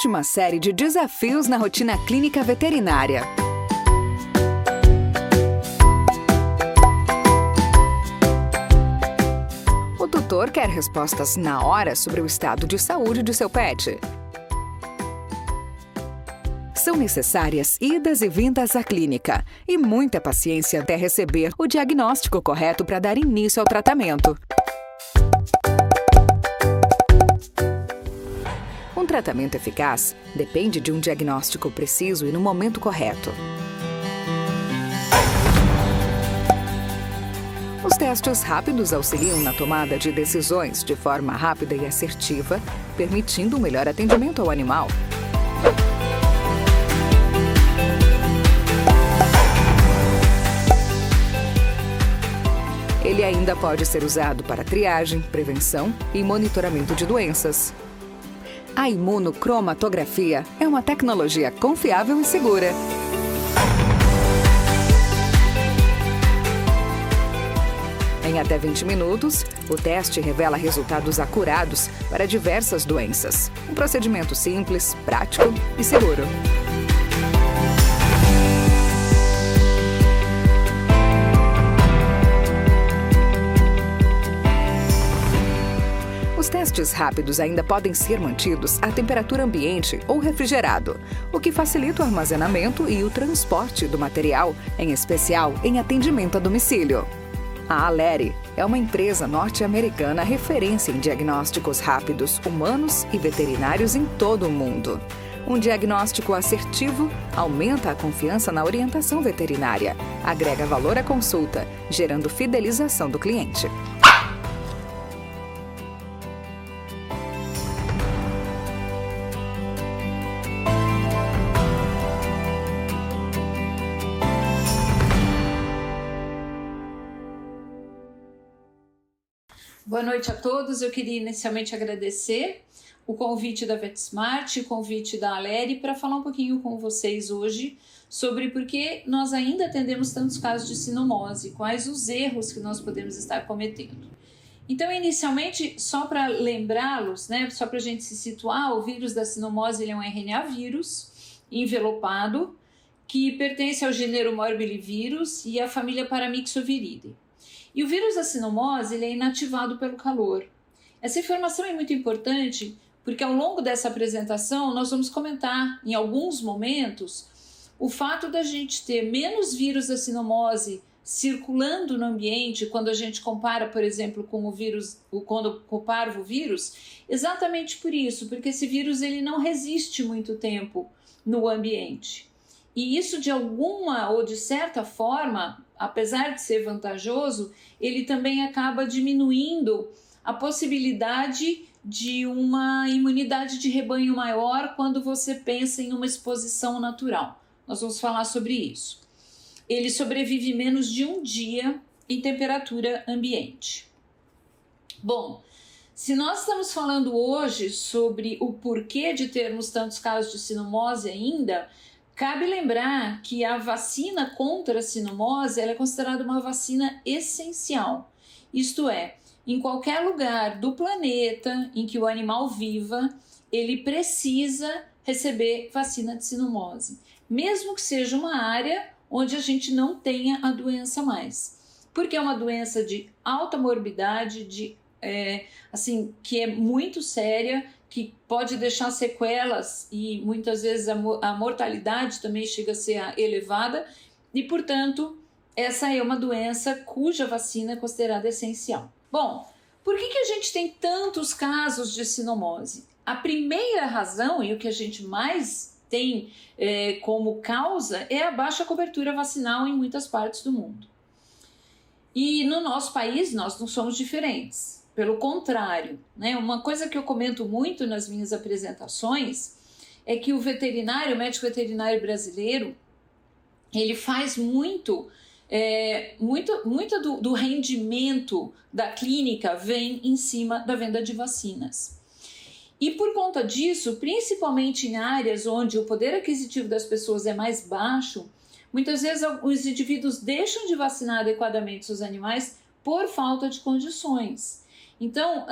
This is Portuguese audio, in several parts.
Existe uma série de desafios na rotina clínica veterinária. O tutor quer respostas na hora sobre o estado de saúde de seu pet. São necessárias idas e vindas à clínica e muita paciência até receber o diagnóstico correto para dar início ao tratamento. Um tratamento eficaz depende de um diagnóstico preciso e no momento correto. Os testes rápidos auxiliam na tomada de decisões de forma rápida e assertiva, permitindo um melhor atendimento ao animal. Ele ainda pode ser usado para triagem, prevenção e monitoramento de doenças. A imunocromatografia é uma tecnologia confiável e segura. Em até 20 minutos, o teste revela resultados acurados para diversas doenças. Um procedimento simples, prático e seguro. Os testes rápidos ainda podem ser mantidos à temperatura ambiente ou refrigerado, o que facilita o armazenamento e o transporte do material, em especial em atendimento a domicílio. A Aleri é uma empresa norte-americana referência em diagnósticos rápidos humanos e veterinários em todo o mundo. Um diagnóstico assertivo aumenta a confiança na orientação veterinária, agrega valor à consulta, gerando fidelização do cliente. Boa noite a todos. Eu queria inicialmente agradecer o convite da VetSmart, o convite da Aleri para falar um pouquinho com vocês hoje sobre por que nós ainda atendemos tantos casos de sinomose, quais os erros que nós podemos estar cometendo. Então, inicialmente, só para lembrá-los, só para a gente se situar, o vírus da sinomose ele é um RNA vírus envelopado que pertence ao gênero Morbillivirus e à família Paramyxoviridae. E o vírus da sinomose ele é inativado pelo calor. Essa informação é muito importante porque ao longo dessa apresentação nós vamos comentar em alguns momentos o fato da gente ter menos vírus da sinomose circulando no ambiente quando a gente compara, por exemplo, com o parvovírus, exatamente por isso, porque esse vírus ele não resiste muito tempo no ambiente. E isso de alguma ou de certa forma, apesar de ser vantajoso, ele também acaba diminuindo a possibilidade de uma imunidade de rebanho maior quando você pensa em uma exposição natural. Nós vamos falar sobre isso. Ele sobrevive menos de um dia em temperatura ambiente. Bom, se nós estamos falando hoje sobre o porquê de termos tantos casos de sinomose ainda, cabe lembrar que a vacina contra a sinomose ela é considerada uma vacina essencial. Isto é, em qualquer lugar do planeta em que o animal viva, ele precisa receber vacina de sinomose, mesmo que seja uma área onde a gente não tenha a doença mais. Porque é uma doença de alta morbidade, que é muito séria, que pode deixar sequelas e muitas vezes a mortalidade também chega a ser elevada e, portanto, essa é uma doença cuja vacina é considerada essencial. Bom, por que a gente tem tantos casos de sinomose? A primeira razão e o que a gente mais tem como causa é a baixa cobertura vacinal em muitas partes do mundo. E no nosso país nós não somos diferentes. Pelo contrário, uma coisa que eu comento muito nas minhas apresentações é que o médico veterinário brasileiro, ele faz muito do rendimento da clínica vem em cima da venda de vacinas. E por conta disso, principalmente em áreas onde o poder aquisitivo das pessoas é mais baixo, muitas vezes os indivíduos deixam de vacinar adequadamente seus animais por falta de condições. Então,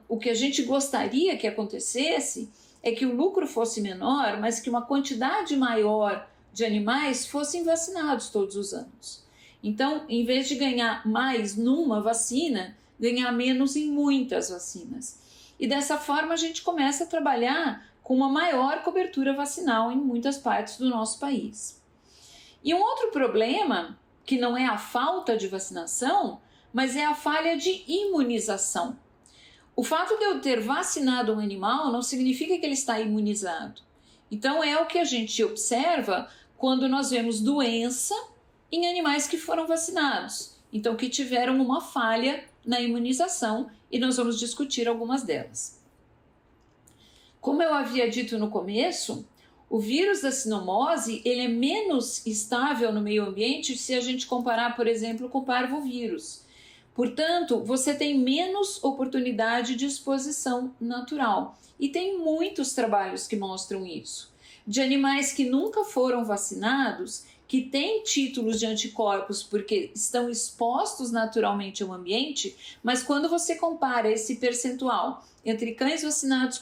o que a gente gostaria que acontecesse é que o lucro fosse menor, mas que uma quantidade maior de animais fossem vacinados todos os anos. Então, em vez de ganhar mais numa vacina, ganhar menos em muitas vacinas. E dessa forma a gente começa a trabalhar com uma maior cobertura vacinal em muitas partes do nosso país. E um outro problema, que não é a falta de vacinação, mas é a falha de imunização. O fato de eu ter vacinado um animal não significa que ele está imunizado. Então é o que a gente observa quando nós vemos doença em animais que foram vacinados, então que tiveram uma falha na imunização, e nós vamos discutir algumas delas. Como eu havia dito no começo, o vírus da sinomose ele é menos estável no meio ambiente se a gente comparar, por exemplo, com o parvovírus. Portanto, você tem menos oportunidade de exposição natural. E tem muitos trabalhos que mostram isso. De animais que nunca foram vacinados, que têm títulos de anticorpos porque estão expostos naturalmente ao ambiente, mas quando você compara esse percentual entre cães vacinados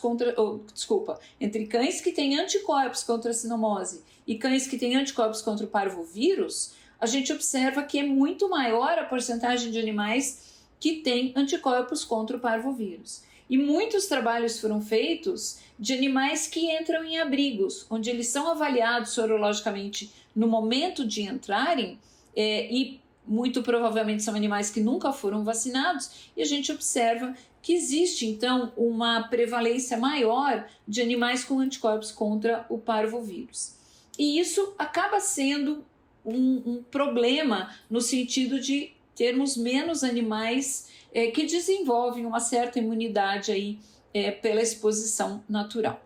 entre cães que têm anticorpos contra a sinomose e cães que têm anticorpos contra o parvovírus, a gente observa que é muito maior a porcentagem de animais que têm anticorpos contra o parvovírus. E muitos trabalhos foram feitos de animais que entram em abrigos, onde eles são avaliados sorologicamente no momento de entrarem, e muito provavelmente são animais que nunca foram vacinados, e a gente observa que existe, então, uma prevalência maior de animais com anticorpos contra o parvovírus. E isso acaba sendo um problema no sentido de termos menos animais que desenvolvem uma certa imunidade aí, pela exposição natural.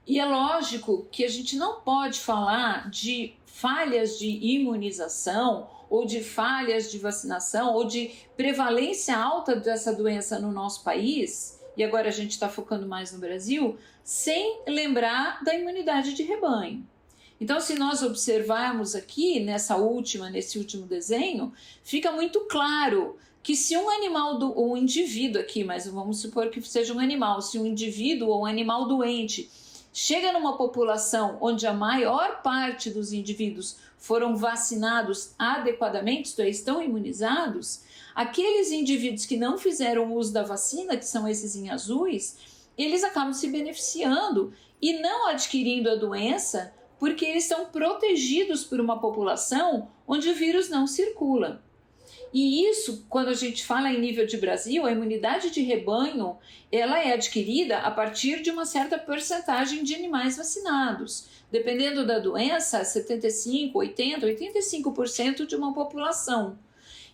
E é lógico que a gente não pode falar de falhas de imunização ou de falhas de vacinação ou de prevalência alta dessa doença no nosso país, e agora a gente está focando mais no Brasil, sem lembrar da imunidade de rebanho. Então, se nós observarmos aqui nesse último desenho, fica muito claro que se um animal, um indivíduo aqui, mas vamos supor que seja um animal, se um indivíduo ou um animal doente chega numa população onde a maior parte dos indivíduos foram vacinados adequadamente, isto é, estão imunizados, aqueles indivíduos que não fizeram uso da vacina, que são esses em azuis, eles acabam se beneficiando e não adquirindo a doença, porque eles são protegidos por uma população onde o vírus não circula. E isso, quando a gente fala em nível de Brasil, a imunidade de rebanho, ela é adquirida a partir de uma certa porcentagem de animais vacinados. Dependendo da doença, 75%, 80%, 85% de uma população.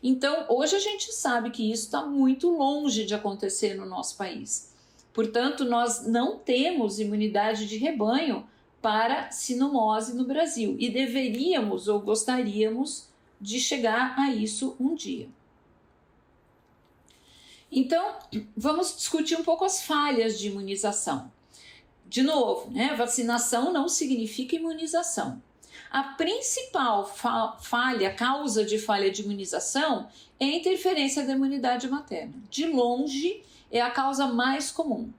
Então, hoje a gente sabe que isso está muito longe de acontecer no nosso país. Portanto, nós não temos imunidade de rebanho para sinomose no Brasil e deveríamos ou gostaríamos de chegar a isso um dia. Então, vamos discutir um pouco as falhas de imunização. De novo, vacinação não significa imunização. A principal causa de falha de imunização é a interferência da imunidade materna. De longe, é a causa mais comum.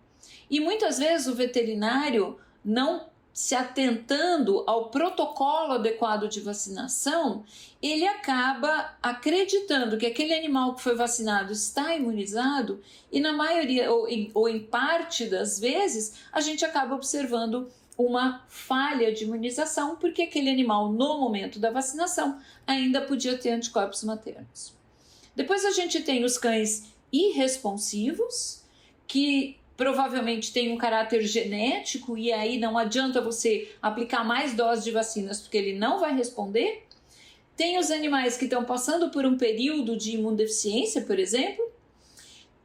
E muitas vezes o veterinário, não se atentando ao protocolo adequado de vacinação, ele acaba acreditando que aquele animal que foi vacinado está imunizado e na maioria, ou em parte das vezes, a gente acaba observando uma falha de imunização porque aquele animal, no momento da vacinação, ainda podia ter anticorpos maternos. Depois a gente tem os cães irresponsivos, que provavelmente tem um caráter genético e aí não adianta você aplicar mais doses de vacinas porque ele não vai responder. Tem os animais que estão passando por um período de imunodeficiência, por exemplo.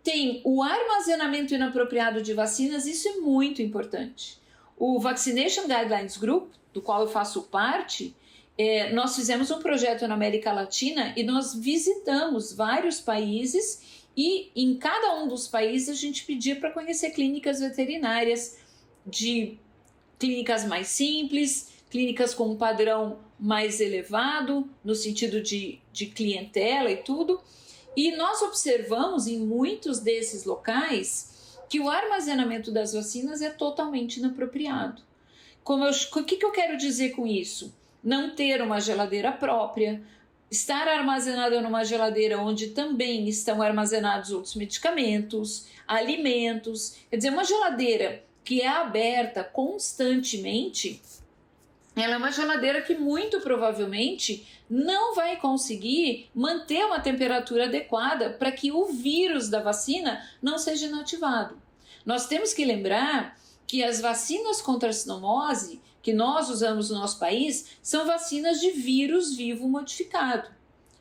Tem o armazenamento inapropriado de vacinas, isso é muito importante. O Vaccination Guidelines Group, do qual eu faço parte, nós fizemos um projeto na América Latina e nós visitamos vários países. E em cada um dos países a gente pedia para conhecer clínicas veterinárias, de clínicas mais simples, clínicas com um padrão mais elevado, no sentido de clientela e tudo. E nós observamos em muitos desses locais que o armazenamento das vacinas é totalmente inapropriado. O que eu quero dizer com isso? Não ter uma geladeira própria, estar armazenada numa geladeira onde também estão armazenados outros medicamentos, alimentos. Quer dizer, uma geladeira que é aberta constantemente, ela é uma geladeira que muito provavelmente não vai conseguir manter uma temperatura adequada para que o vírus da vacina não seja inativado. Nós temos que lembrar que as vacinas contra a sinomose que nós usamos no nosso país são vacinas de vírus vivo modificado.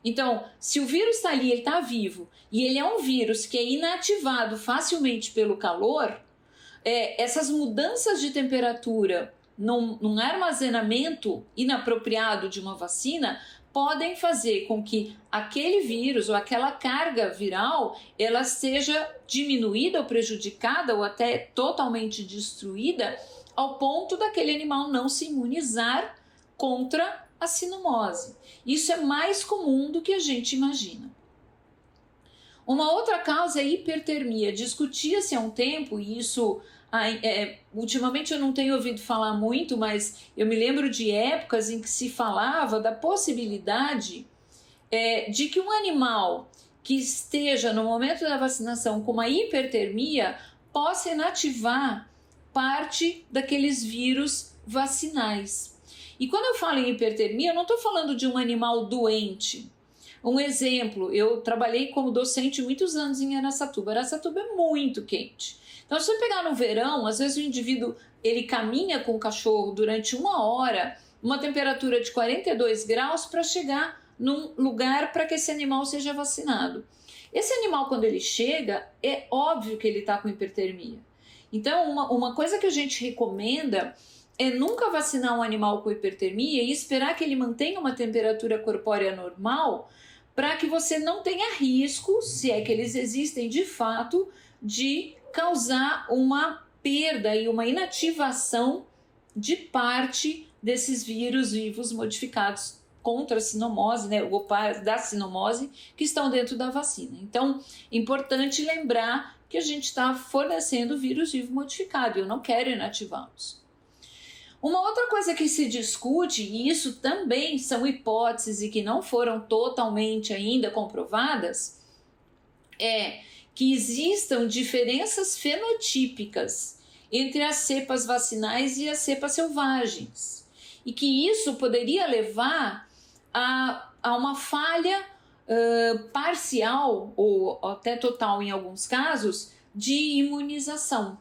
Então, se o vírus está ali, ele está vivo, e ele é um vírus que é inativado facilmente pelo calor, essas mudanças de temperatura num armazenamento inapropriado de uma vacina podem fazer com que aquele vírus ou aquela carga viral ela seja diminuída ou prejudicada ou até totalmente destruída ao ponto daquele animal não se imunizar contra a sinomose. Isso é mais comum do que a gente imagina. Uma outra causa é a hipertermia. Discutia-se há um tempo, e isso ultimamente eu não tenho ouvido falar muito, mas eu me lembro de épocas em que se falava da possibilidade de que um animal que esteja no momento da vacinação com uma hipertermia possa inativar parte daqueles vírus vacinais. E quando eu falo em hipertermia, eu não estou falando de um animal doente. Um exemplo, eu trabalhei como docente muitos anos em Araçatuba. Araçatuba é muito quente. Então, se você pegar no verão, às vezes o indivíduo ele caminha com o cachorro durante 1 hora, uma temperatura de 42 graus para chegar num lugar para que esse animal seja vacinado. Esse animal, quando ele chega, é óbvio que ele está com hipertermia. Então, uma coisa que a gente recomenda é nunca vacinar um animal com hipertermia e esperar que ele mantenha uma temperatura corpórea normal para que você não tenha risco, se é que eles existem de fato, de causar uma perda e uma inativação de parte desses vírus vivos modificados contra a sinomose, né, ou da sinomose, que estão dentro da vacina. Então, importante lembrar que a gente está fornecendo vírus vivo modificado e eu não quero inativá-los. Uma outra coisa que se discute, e isso também são hipóteses e que não foram totalmente ainda comprovadas, é que existam diferenças fenotípicas entre as cepas vacinais e as cepas selvagens, e que isso poderia levar a uma falha parcial ou até total em alguns casos de imunização,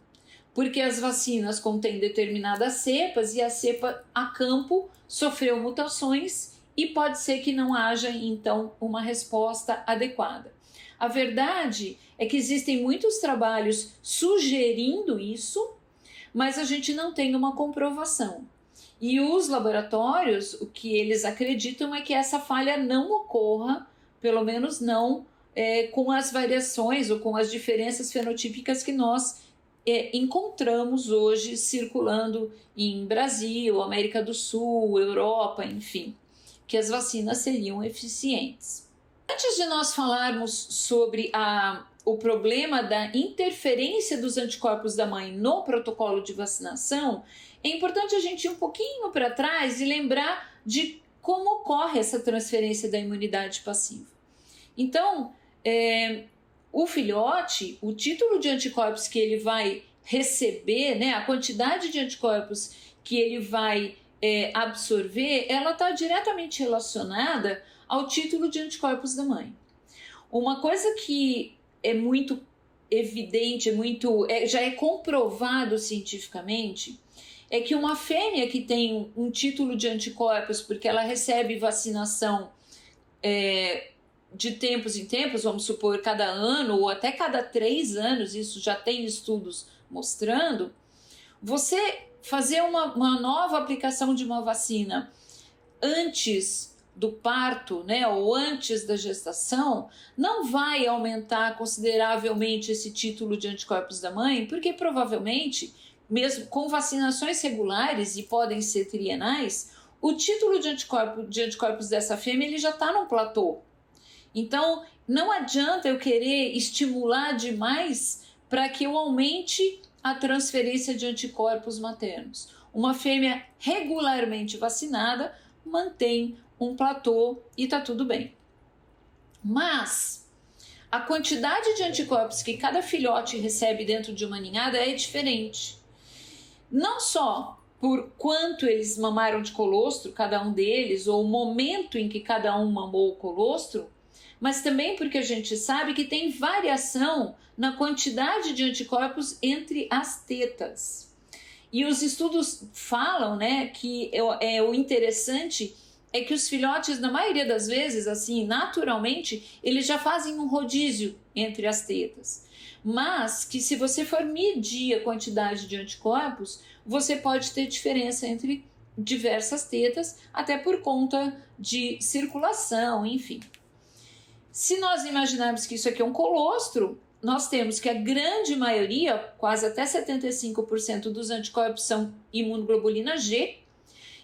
porque as vacinas contêm determinadas cepas e a cepa a campo sofreu mutações e pode ser que não haja então uma resposta adequada. A verdade é que existem muitos trabalhos sugerindo isso, mas a gente não tem uma comprovação. E os laboratórios, o que eles acreditam é que essa falha não ocorra, pelo menos não com as variações ou com as diferenças fenotípicas que nós encontramos hoje circulando em Brasil, América do Sul, Europa, enfim, que as vacinas seriam eficientes. Antes de nós falarmos sobre o problema da interferência dos anticorpos da mãe no protocolo de vacinação, é importante a gente ir um pouquinho para trás e lembrar de como ocorre essa transferência da imunidade passiva. Então, o filhote, o título de anticorpos que ele vai receber, né, a quantidade de anticorpos que ele vai absorver, ela está diretamente relacionada ao título de anticorpos da mãe. Uma coisa que é muito evidente, já é comprovado cientificamente, é que uma fêmea que tem um título de anticorpos, porque ela recebe vacinação de tempos em tempos, vamos supor, cada ano ou até cada 3 anos, isso já tem estudos mostrando, você fazer uma nova aplicação de uma vacina antes do parto, né, ou antes da gestação, não vai aumentar consideravelmente esse título de anticorpos da mãe, porque provavelmente, mesmo com vacinações regulares e podem ser trienais, o título de anticorpos dessa fêmea ele já está num platô. Então, não adianta eu querer estimular demais para que eu aumente a transferência de anticorpos maternos. Uma fêmea regularmente vacinada mantém um platô e está tudo bem. Mas a quantidade de anticorpos que cada filhote recebe dentro de uma ninhada é diferente. Não só por quanto eles mamaram de colostro, cada um deles, ou o momento em que cada um mamou o colostro, mas também porque a gente sabe que tem variação na quantidade de anticorpos entre as tetas. E os estudos falam, né, que o interessante é que os filhotes, na maioria das vezes, assim, naturalmente, eles já fazem um rodízio entre as tetas. Mas que se você for medir a quantidade de anticorpos, você pode ter diferença entre diversas tetas, até por conta de circulação, enfim. Se nós imaginarmos que isso aqui é um colostro, nós temos que a grande maioria, quase até 75% dos anticorpos são imunoglobulina G,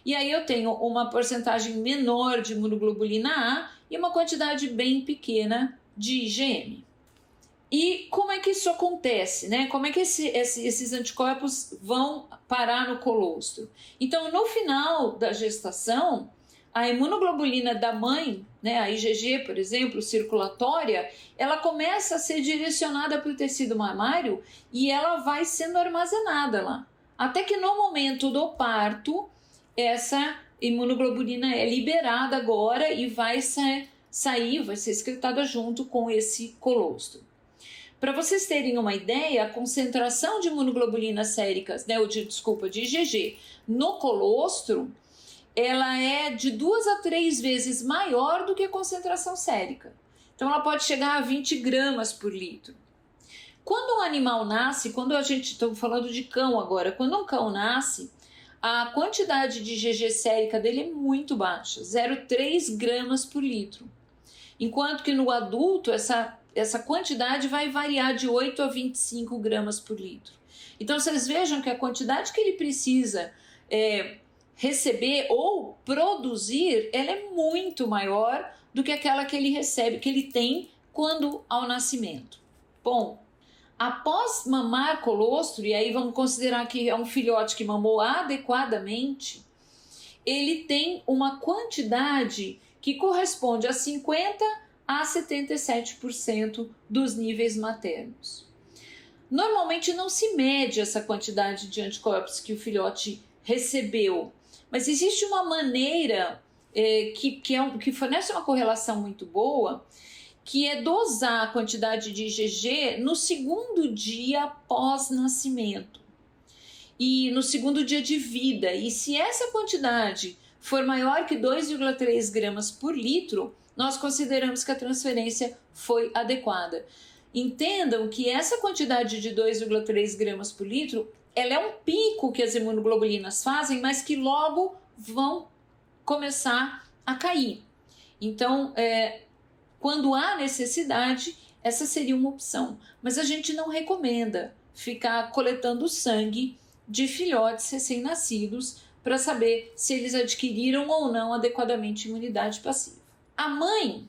e aí eu tenho uma porcentagem menor de imunoglobulina A e uma quantidade bem pequena de IgM. E como é que isso acontece, né? Como é que esses anticorpos vão parar no colostro? Então, no final da gestação, a imunoglobulina da mãe, né, a IgG, por exemplo, circulatória, ela começa a ser direcionada para o tecido mamário e ela vai sendo armazenada lá. Até que no momento do parto, essa imunoglobulina é liberada agora e vai ser excretada junto com esse colostro. Para vocês terem uma ideia, a concentração de imunoglobulinas séricas, né, de IgG, no colostro, ela é de 2 a 3 vezes maior do que a concentração sérica. Então, ela pode chegar a 20 gramas por litro. Quando um animal nasce, quando a gente está falando de cão agora, quando um cão nasce, a quantidade de IgG sérica dele é muito baixa, 0,3 gramas por litro. Enquanto que no adulto, essa quantidade vai variar de 8 a 25 gramas por litro. Então, vocês vejam que a quantidade que ele precisa receber ou produzir, ela é muito maior do que aquela que ele recebe, que ele tem quando ao nascimento. Bom, após mamar colostro, e aí vamos considerar que é um filhote que mamou adequadamente, ele tem uma quantidade que corresponde a 50 a 77% dos níveis maternos. Normalmente não se mede essa quantidade de anticorpos que o filhote recebeu, mas existe uma maneira que fornece uma correlação muito boa, que é dosar a quantidade de IgG no segundo dia após nascimento e no segundo dia de vida. E se essa quantidade for maior que 2,3 gramas por litro, nós consideramos que a transferência foi adequada. Entendam que essa quantidade de 2,3 gramas por litro, ela é um pico que as imunoglobulinas fazem, mas que logo vão começar a cair. Então, quando há necessidade, essa seria uma opção. Mas a gente não recomenda ficar coletando sangue de filhotes recém-nascidos para saber se eles adquiriram ou não adequadamente imunidade passiva. A mãe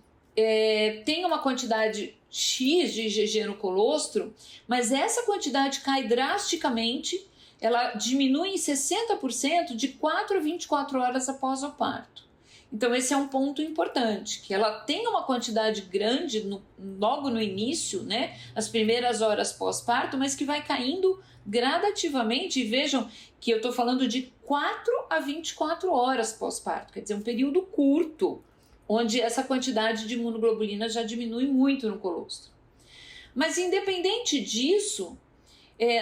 tem uma quantidade X de IgG no colostro, mas essa quantidade cai drasticamente, ela diminui em 60% de 4 a 24 horas após o parto. Então esse é um ponto importante, que ela tem uma quantidade grande logo no início, né, as primeiras horas pós-parto, mas que vai caindo gradativamente, e vejam que eu estou falando de 4 a 24 horas pós-parto, quer dizer, um período curto, onde essa quantidade de imunoglobulina já diminui muito no colostro. Mas independente disso,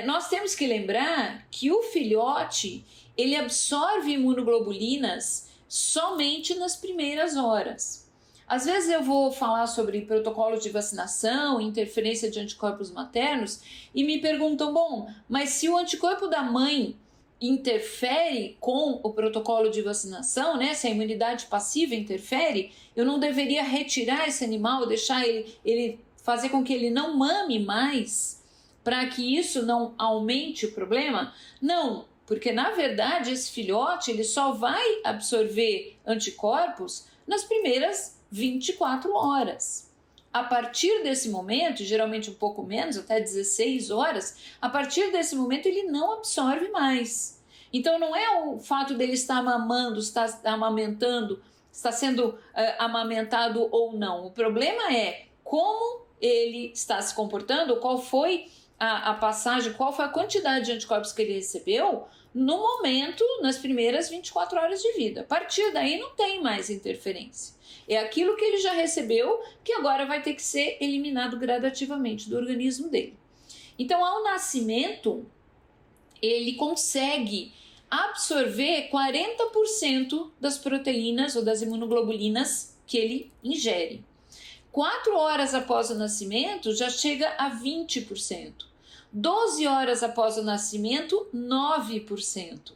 nós temos que lembrar que o filhote, ele absorve imunoglobulinas somente nas primeiras horas. Às vezes eu vou falar sobre protocolo de vacinação, interferência de anticorpos maternos, e me perguntam, bom, mas se o anticorpo da mãe interfere com o protocolo de vacinação, né? Se a imunidade passiva interfere, eu não deveria retirar esse animal, deixar ele fazer com que ele não mame mais, para que isso não aumente o problema? Não, porque na verdade esse filhote ele só vai absorver anticorpos nas primeiras 24 horas. a partir desse momento, geralmente um pouco menos, até 16 horas, a partir desse momento ele não absorve mais. Então não é o fato dele estar mamando, estar amamentando, está sendo amamentado ou não. O problema é como ele está se comportando, qual foi a passagem, qual foi a quantidade de anticorpos que ele recebeu no momento, nas primeiras 24 horas de vida. A partir daí não tem mais interferência. É aquilo que ele já recebeu que agora vai ter que ser eliminado gradativamente do organismo dele. Então, ao nascimento, ele consegue absorver 40% das proteínas ou das imunoglobulinas que ele ingere. 4 horas após o nascimento, já chega a 20%. 12 horas após o nascimento, 9%.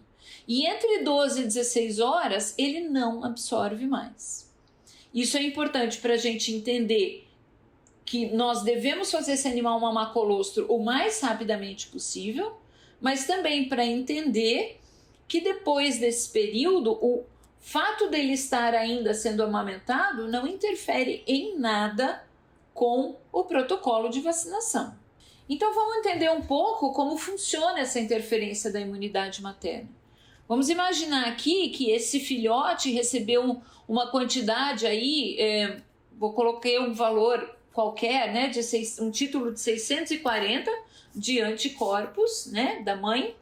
E entre 12 e 16 horas, ele não absorve mais. Isso é importante para a gente entender que nós devemos fazer esse animal mamar colostro o mais rapidamente possível, mas também para entender que depois desse período, o fato dele estar ainda sendo amamentado não interfere em nada com o protocolo de vacinação. Então vamos entender um pouco como funciona essa interferência da imunidade materna. Vamos imaginar aqui que esse filhote recebeu uma quantidade aí, vou colocar um valor qualquer, né, um título de 640 de anticorpos, né, da mãe.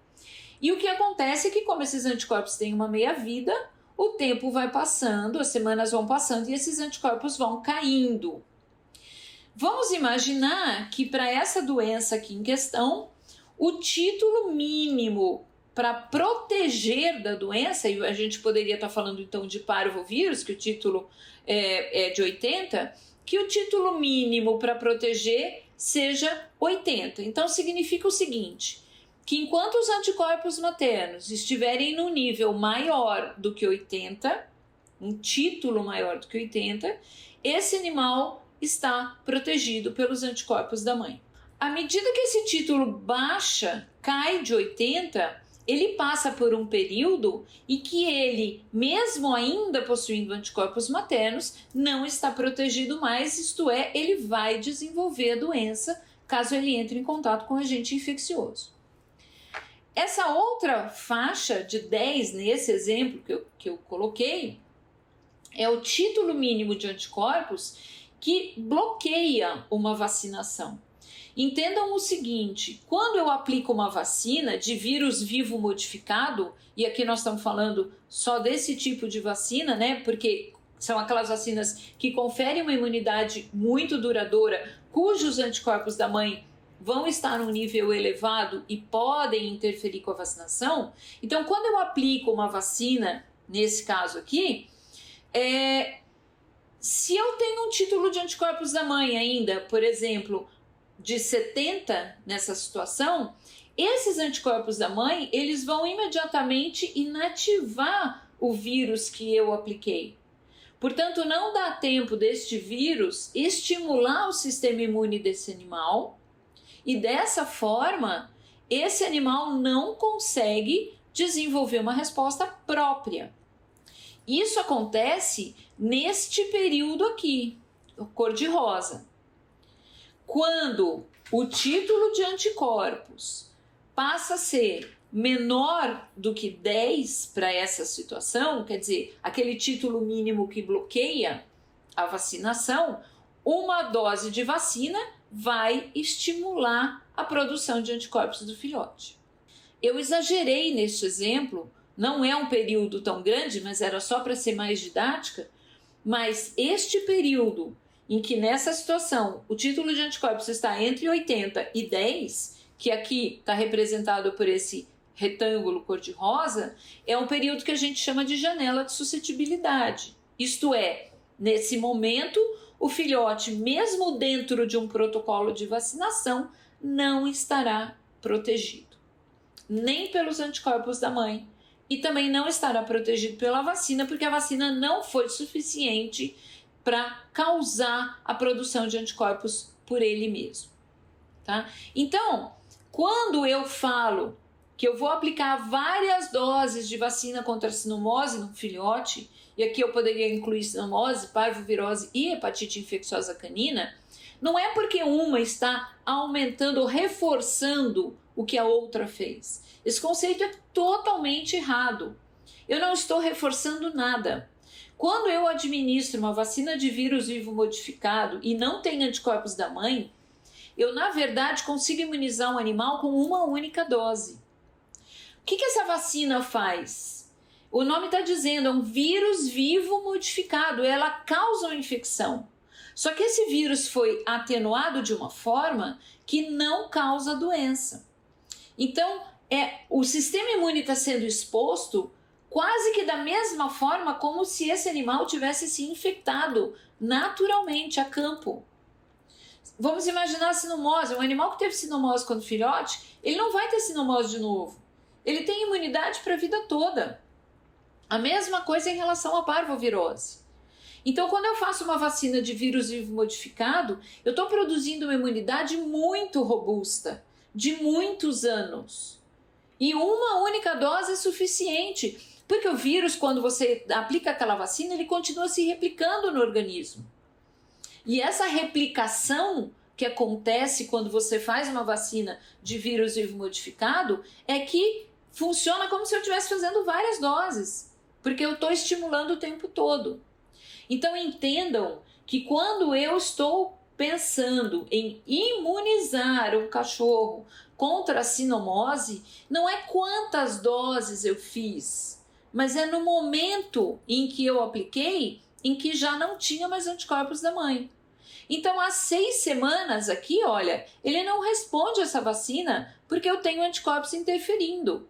E o que acontece é que, como esses anticorpos têm uma meia-vida, o tempo vai passando, as semanas vão passando e esses anticorpos vão caindo. Vamos imaginar que para essa doença aqui em questão, o título mínimo para proteger da doença, e a gente poderia estar falando então de parvovírus, que o título é de 80, que o título mínimo para proteger seja 80. Então significa o seguinte, que enquanto os anticorpos maternos estiverem no nível maior do que 80, um título maior do que 80, esse animal está protegido pelos anticorpos da mãe. À medida que esse título baixa, cai de 80, ele passa por um período em que ele, mesmo ainda possuindo anticorpos maternos, não está protegido mais, isto é, ele vai desenvolver a doença caso ele entre em contato com agente infeccioso. Essa outra faixa de 10, nesse exemplo que eu coloquei, é o título mínimo de anticorpos que bloqueia uma vacinação. Entendam o seguinte, quando eu aplico uma vacina de vírus vivo modificado, e aqui nós estamos falando só desse tipo de vacina, né? Porque são aquelas vacinas que conferem uma imunidade muito duradoura, cujos anticorpos da mãe vão estar num nível elevado e podem interferir com a vacinação. Então, quando eu aplico uma vacina, nesse caso aqui, se eu tenho um título de anticorpos da mãe ainda, por exemplo, de 70 nessa situação, esses anticorpos da mãe, eles vão imediatamente inativar o vírus que eu apliquei. Portanto, não dá tempo deste vírus estimular o sistema imune desse animal e dessa forma, esse animal não consegue desenvolver uma resposta própria. Isso acontece neste período aqui, cor-de-rosa. Quando o título de anticorpos passa a ser menor do que 10 para essa situação, quer dizer, aquele título mínimo que bloqueia a vacinação, uma dose de vacina vai estimular a produção de anticorpos do filhote. Eu exagerei neste exemplo, não é um período tão grande, mas era só para ser mais didática, mas este período em que nessa situação o título de anticorpos está entre 80 e 10, que aqui está representado por esse retângulo cor-de-rosa, é um período que a gente chama de janela de suscetibilidade. Isto é, nesse momento, o filhote, mesmo dentro de um protocolo de vacinação, não estará protegido, nem pelos anticorpos da mãe, e também não estará protegido pela vacina, porque a vacina não foi suficiente para causar a produção de anticorpos por ele mesmo. Tá? Então, quando eu falo que eu vou aplicar várias doses de vacina contra a sinomose no filhote, e aqui eu poderia incluir sinomose, parvovirose e hepatite infecciosa canina, não é porque uma está aumentando ou reforçando o que a outra fez. Esse conceito é totalmente errado. Eu não estou reforçando nada. Quando eu administro uma vacina de vírus vivo modificado e não tem anticorpos da mãe, eu, na verdade, consigo imunizar um animal com uma única dose. O que essa vacina faz? O nome está dizendo, é um vírus vivo modificado, ela causa uma infecção. Só que esse vírus foi atenuado de uma forma que não causa doença. Então, o sistema imune está sendo exposto quase que da mesma forma como se esse animal tivesse se infectado naturalmente a campo. Vamos imaginar a sinomose. Um animal que teve sinomose quando filhote, ele não vai ter sinomose de novo. Ele tem imunidade para a vida toda. A mesma coisa em relação à parvovirose. Então, quando eu faço uma vacina de vírus vivo modificado, eu estou produzindo uma imunidade muito robusta, de muitos anos. E uma única dose é suficiente, porque o vírus, quando você aplica aquela vacina, ele continua se replicando no organismo. E essa replicação que acontece quando você faz uma vacina de vírus vivo modificado é que funciona como se eu estivesse fazendo várias doses, porque eu estou estimulando o tempo todo. Então entendam que quando eu estou pensando em imunizar um cachorro contra a sinomose, não é quantas doses eu fiz, mas é no momento em que eu apliquei, em que já não tinha mais anticorpos da mãe. Então, há 6 semanas aqui, olha, ele não responde essa vacina porque eu tenho anticorpos interferindo.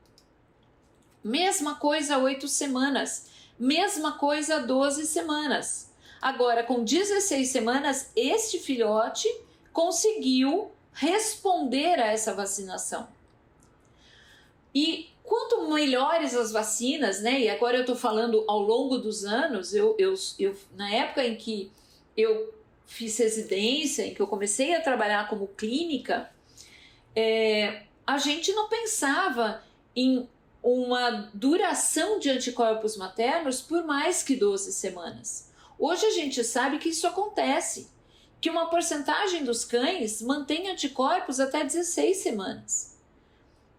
Mesma coisa há 8 semanas. Mesma coisa há 12 semanas. Agora, com 16 semanas, este filhote conseguiu responder a essa vacinação. E quanto melhores as vacinas, né? E agora eu estou falando ao longo dos anos, na época em que eu fiz residência, em que eu comecei a trabalhar como clínica, a gente não pensava em uma duração de anticorpos maternos por mais que 12 semanas. Hoje a gente sabe que isso acontece, que uma porcentagem dos cães mantém anticorpos até 16 semanas.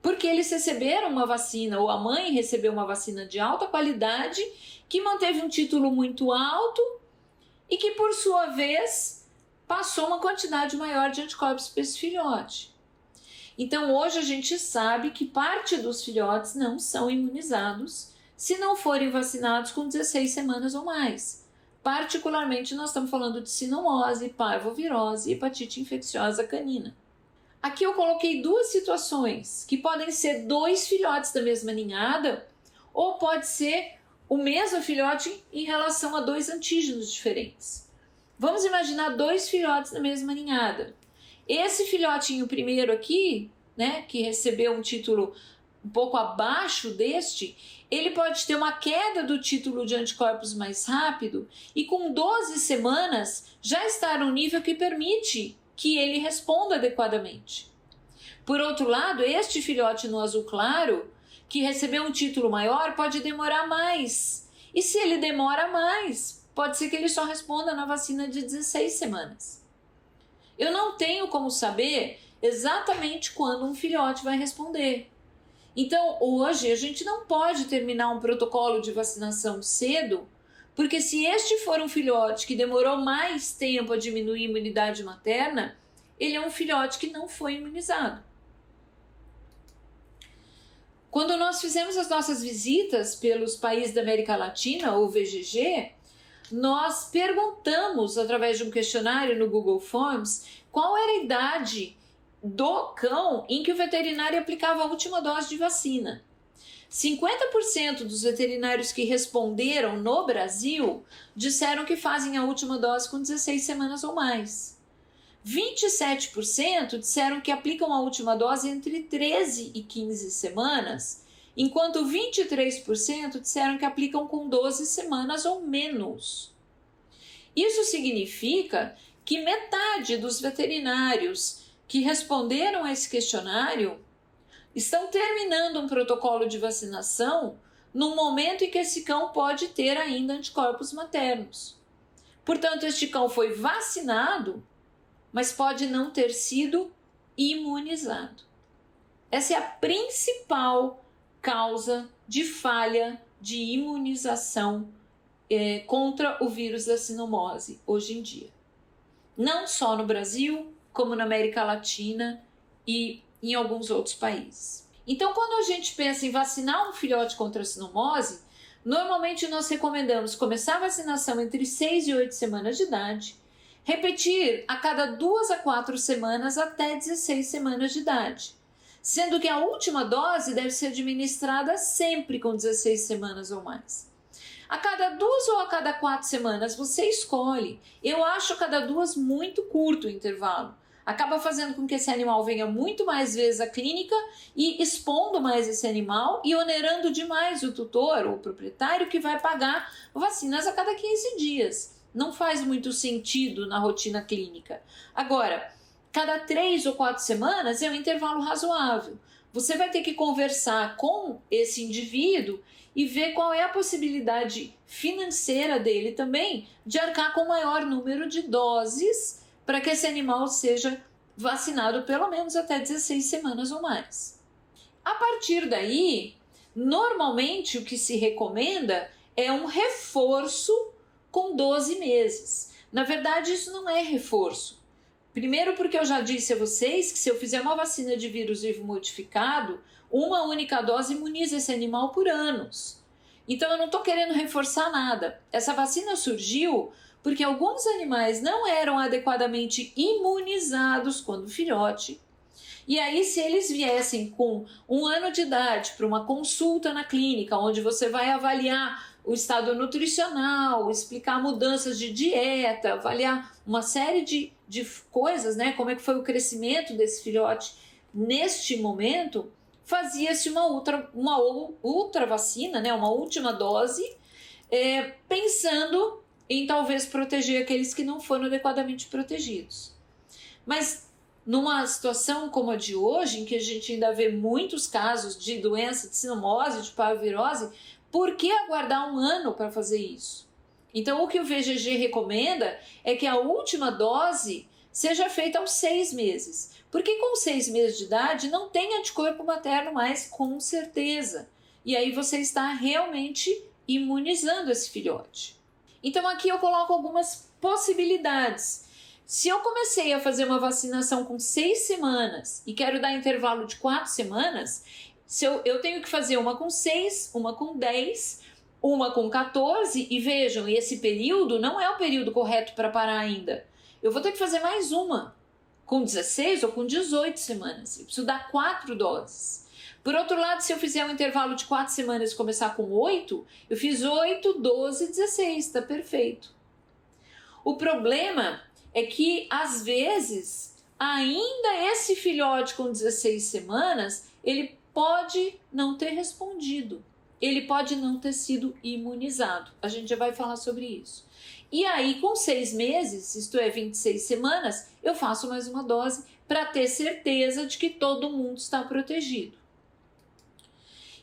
Porque eles receberam uma vacina, ou a mãe recebeu uma vacina de alta qualidade, que manteve um título muito alto e que, por sua vez, passou uma quantidade maior de anticorpos para esse filhote. Então, hoje a gente sabe que parte dos filhotes não são imunizados se não forem vacinados com 16 semanas ou mais. Particularmente, nós estamos falando de sinomose, parvovirose e hepatite infecciosa canina. Aqui eu coloquei 2 situações, que podem ser 2 filhotes da mesma ninhada, ou pode ser o mesmo filhote em relação a 2 antígenos diferentes. Vamos imaginar 2 filhotes da mesma ninhada. Esse filhotinho primeiro aqui, né, que recebeu um título um pouco abaixo deste, ele pode ter uma queda do título de anticorpos mais rápido e com 12 semanas já estar num nível que permite que ele responda adequadamente. Por outro lado, este filhote no azul claro, que recebeu um título maior, pode demorar mais. E se ele demora mais, pode ser que ele só responda na vacina de 16 semanas. Eu não tenho como saber exatamente quando um filhote vai responder. Então, hoje, a gente não pode terminar um protocolo de vacinação cedo, porque se este for um filhote que demorou mais tempo a diminuir a imunidade materna, ele é um filhote que não foi imunizado. Quando nós fizemos as nossas visitas pelos países da América Latina, ou VGG, nós perguntamos, através de um questionário no Google Forms, qual era a idade do cão em que o veterinário aplicava a última dose de vacina. 50% dos veterinários que responderam no Brasil disseram que fazem a última dose com 16 semanas ou mais. 27% disseram que aplicam a última dose entre 13 e 15 semanas, enquanto 23% disseram que aplicam com 12 semanas ou menos. Isso significa que metade dos veterinários que responderam a esse questionário estão terminando um protocolo de vacinação no momento em que esse cão pode ter ainda anticorpos maternos. Portanto, este cão foi vacinado, mas pode não ter sido imunizado. Essa é a principal causa de falha de imunização contra o vírus da sinomose hoje em dia. Não só no Brasil, como na América Latina e em alguns outros países. Então, quando a gente pensa em vacinar um filhote contra a sinomose, normalmente nós recomendamos começar a vacinação entre 6 e 8 semanas de idade, repetir a cada 2 a 4 semanas até 16 semanas de idade, sendo que a última dose deve ser administrada sempre com 16 semanas ou mais. A cada 2 ou a cada 4 semanas você escolhe. Eu acho cada 2 muito curto o intervalo. Acaba fazendo com que esse animal venha muito mais vezes à clínica e expondo mais esse animal e onerando demais o tutor ou o proprietário que vai pagar vacinas a cada 15 dias. Não faz muito sentido na rotina clínica. Agora, cada 3 ou 4 semanas é um intervalo razoável. Você vai ter que conversar com esse indivíduo e ver qual é a possibilidade financeira dele também de arcar com o maior número de doses para que esse animal seja vacinado pelo menos até 16 semanas ou mais. A partir daí, normalmente o que se recomenda é um reforço com 12 meses. Na verdade, isso não é reforço. Primeiro porque eu já disse a vocês que se eu fizer uma vacina de vírus vivo modificado, uma única dose imuniza esse animal por anos. Então eu não estou querendo reforçar nada. Essa vacina surgiu porque alguns animais não eram adequadamente imunizados quando filhote. E aí, se eles viessem com 1 ano de idade para uma consulta na clínica, onde você vai avaliar o estado nutricional, explicar mudanças de dieta, avaliar uma série de coisas, né? Como é que foi o crescimento desse filhote neste momento, fazia-se uma outra vacina, né? Uma última dose, pensando em talvez proteger aqueles que não foram adequadamente protegidos. Mas numa situação como a de hoje, em que a gente ainda vê muitos casos de doença de sinomose, de parvovirose, por que aguardar 1 ano para fazer isso? Então, o que o VGG recomenda é que a última dose seja feita aos 6 meses. Porque com 6 meses de idade não tem anticorpo materno mais, com certeza. E aí você está realmente imunizando esse filhote. Então aqui eu coloco algumas possibilidades. Se eu comecei a fazer uma vacinação com 6 semanas e quero dar intervalo de 4 semanas, eu tenho que fazer uma com 6, uma com 10, uma com 14 e vejam, esse período não é o período correto para parar ainda. Eu vou ter que fazer mais uma com 16 ou com 18 semanas. Eu preciso dar 4 doses. Por outro lado, se eu fizer um intervalo de 4 semanas e começar com 8, eu fiz 8, 12, 16, está perfeito. O problema é que, às vezes, ainda esse filhote com 16 semanas, ele pode não ter respondido. Ele pode não ter sido imunizado. A gente já vai falar sobre isso. E aí, com 6 meses, isto é, 26 semanas, eu faço mais uma dose para ter certeza de que todo mundo está protegido.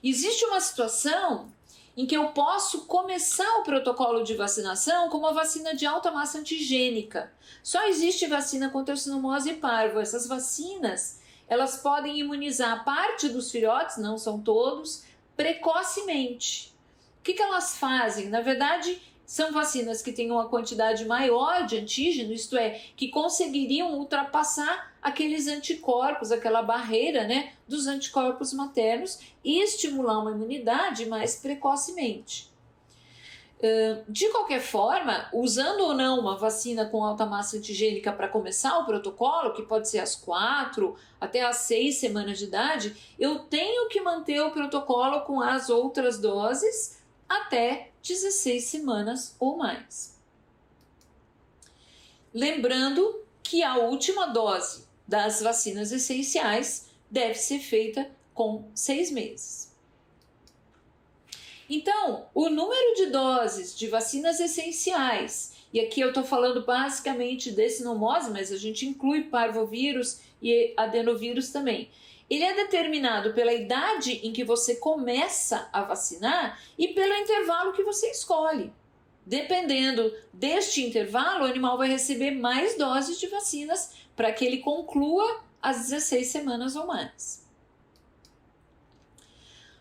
Existe uma situação em que eu posso começar o protocolo de vacinação com uma vacina de alta massa antigênica. Só existe vacina contra a sinomose e parvo. Essas vacinas, elas podem imunizar parte dos filhotes, não são todos, precocemente. O que elas fazem? Na verdade, são vacinas que têm uma quantidade maior de antígeno, isto é, que conseguiriam ultrapassar aqueles anticorpos, aquela barreira, né, dos anticorpos maternos e estimular uma imunidade mais precocemente. De qualquer forma, usando ou não uma vacina com alta massa antigênica para começar o protocolo, que pode ser às 4 até às 6 semanas de idade, eu tenho que manter o protocolo com as outras doses até 16 semanas ou mais. Lembrando que a última dose das vacinas essenciais deve ser feita com 6 meses. Então, o número de doses de vacinas essenciais, e aqui eu estou falando basicamente de sinomose, mas a gente inclui parvovírus e adenovírus também. ele é determinado pela idade em que você começa a vacinar e pelo intervalo que você escolhe. Dependendo deste intervalo, o animal vai receber mais doses de vacinas para que ele conclua as 16 semanas ou mais.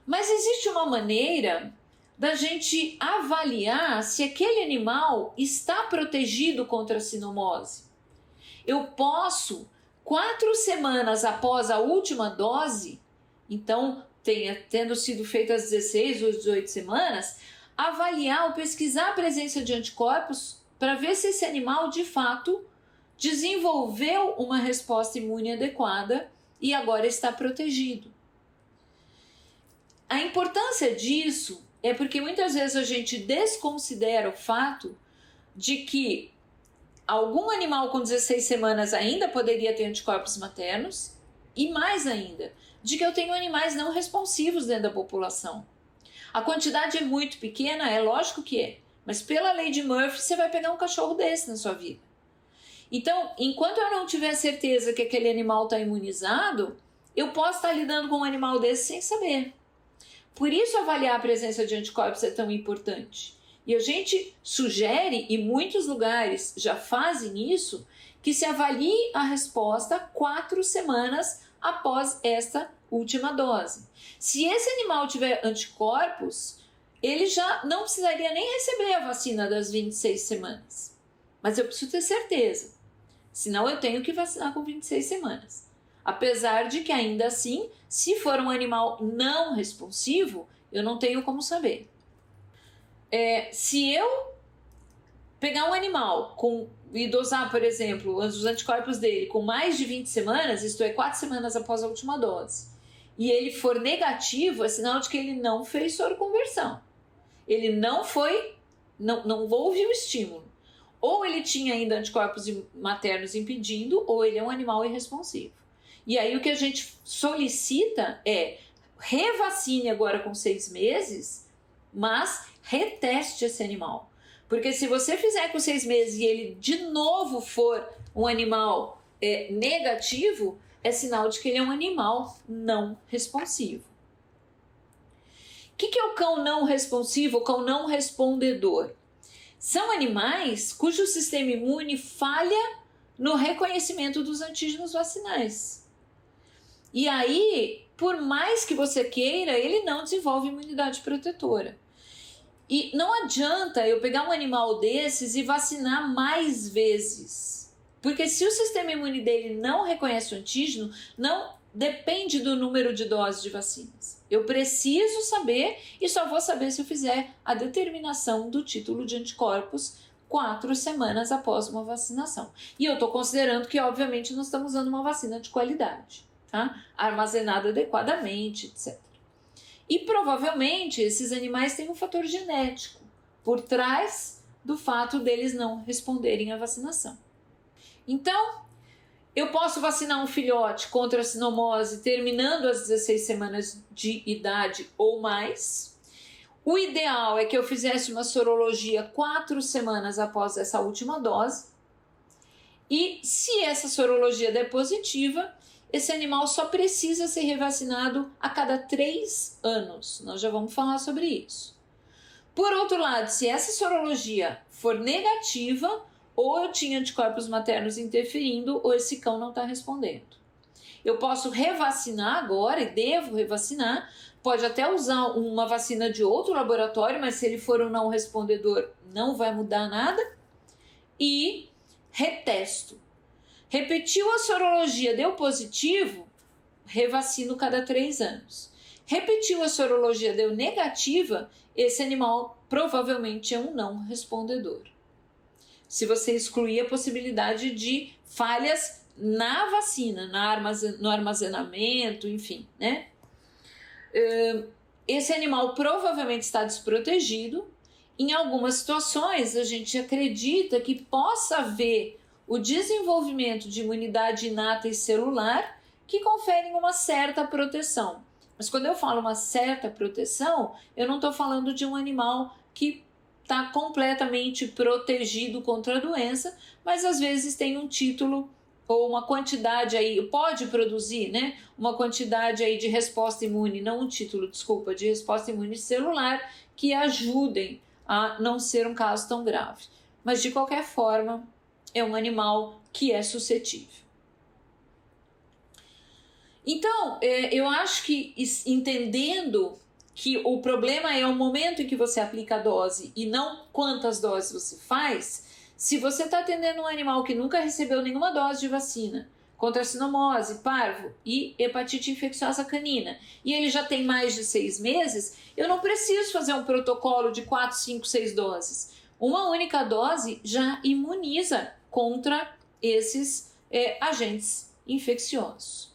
Mas existe uma maneira da gente avaliar se aquele animal está protegido contra a sinomose. Eu posso, 4 semanas após a última dose, então tendo sido feitas 16 ou 18 semanas, avaliar ou pesquisar a presença de anticorpos para ver se esse animal de fato desenvolveu uma resposta imune adequada e agora está protegido. A importância disso é porque muitas vezes a gente desconsidera o fato de que algum animal com 16 semanas ainda poderia ter anticorpos maternos e mais ainda, de que eu tenho animais não responsivos dentro da população. A quantidade é muito pequena, é lógico que é, mas pela lei de Murphy você vai pegar um cachorro desse na sua vida. Então, enquanto eu não tiver certeza que aquele animal está imunizado, eu posso estar lidando com um animal desse sem saber. Por isso avaliar a presença de anticorpos é tão importante. E a gente sugere, e muitos lugares já fazem isso, que se avalie a resposta 4 semanas após esta última dose. Se esse animal tiver anticorpos, ele já não precisaria nem receber a vacina das 26 semanas. Mas eu preciso ter certeza, senão eu tenho que vacinar com 26 semanas. Apesar de que ainda assim, se for um animal não responsivo, eu não tenho como saber. Se eu pegar um animal e dosar, por exemplo, os anticorpos dele com mais de 20 semanas, isto é, 4 semanas após a última dose, e ele for negativo, é sinal de que ele não fez soroconversão. Ele não houve o estímulo. Ou ele tinha ainda anticorpos maternos impedindo, ou ele é um animal irresponsivo. E aí o que a gente solicita é revacine agora com 6 meses, mas reteste esse animal. Porque se você fizer com 6 meses e ele de novo for um animal negativo, é sinal de que ele é um animal não responsivo. O que é o cão não responsivo, o cão não respondedor? São animais cujo sistema imune falha no reconhecimento dos antígenos vacinais. E aí, por mais que você queira, ele não desenvolve imunidade protetora. E não adianta eu pegar um animal desses e vacinar mais vezes. Porque se o sistema imune dele não reconhece o antígeno, não depende do número de doses de vacinas. Eu preciso saber e só vou saber se eu fizer a determinação do título de anticorpos 4 semanas após uma vacinação. E eu estou considerando que, obviamente, nós estamos usando uma vacina de qualidade, tá? Armazenada adequadamente, etc. E provavelmente esses animais têm um fator genético por trás do fato deles não responderem à vacinação. Então, eu posso vacinar um filhote contra a sinomose terminando as 16 semanas de idade ou mais. O ideal é que eu fizesse uma sorologia 4 semanas após essa última dose. E se essa sorologia der positiva, esse animal só precisa ser revacinado a cada 3 anos. Nós já vamos falar sobre isso. Por outro lado, se essa sorologia for negativa, ou eu tinha anticorpos maternos interferindo, ou esse cão não está respondendo. Eu posso revacinar agora, e devo revacinar, pode até usar uma vacina de outro laboratório, mas se ele for um não respondedor, não vai mudar nada. E retesto. Repetiu a sorologia, deu positivo, revacino cada 3 anos. Repetiu a sorologia, deu negativa, esse animal provavelmente é um não respondedor. Se você excluir a possibilidade de falhas na vacina, no armazenamento, enfim, né? Esse animal provavelmente está desprotegido. Em algumas situações, a gente acredita que possa haver o desenvolvimento de imunidade inata e celular que conferem uma certa proteção. Mas quando eu falo uma certa proteção, eu não estou falando de um animal que está completamente protegido contra a doença, mas às vezes tem um título ou uma quantidade aí, pode produzir, né, uma quantidade aí de resposta imune, não um título, desculpa, de resposta imune celular que ajudem a não ser um caso tão grave. Mas de qualquer forma, é um animal que é suscetível. Então, eu acho que entendendo que o problema é o momento em que você aplica a dose e não quantas doses você faz, se você está atendendo um animal que nunca recebeu nenhuma dose de vacina contra sinomose, parvo e hepatite infecciosa canina, e ele já tem mais de 6 meses, eu não preciso fazer um protocolo de 4, 5, 6 doses. Uma única dose já imuniza contra esses agentes infecciosos.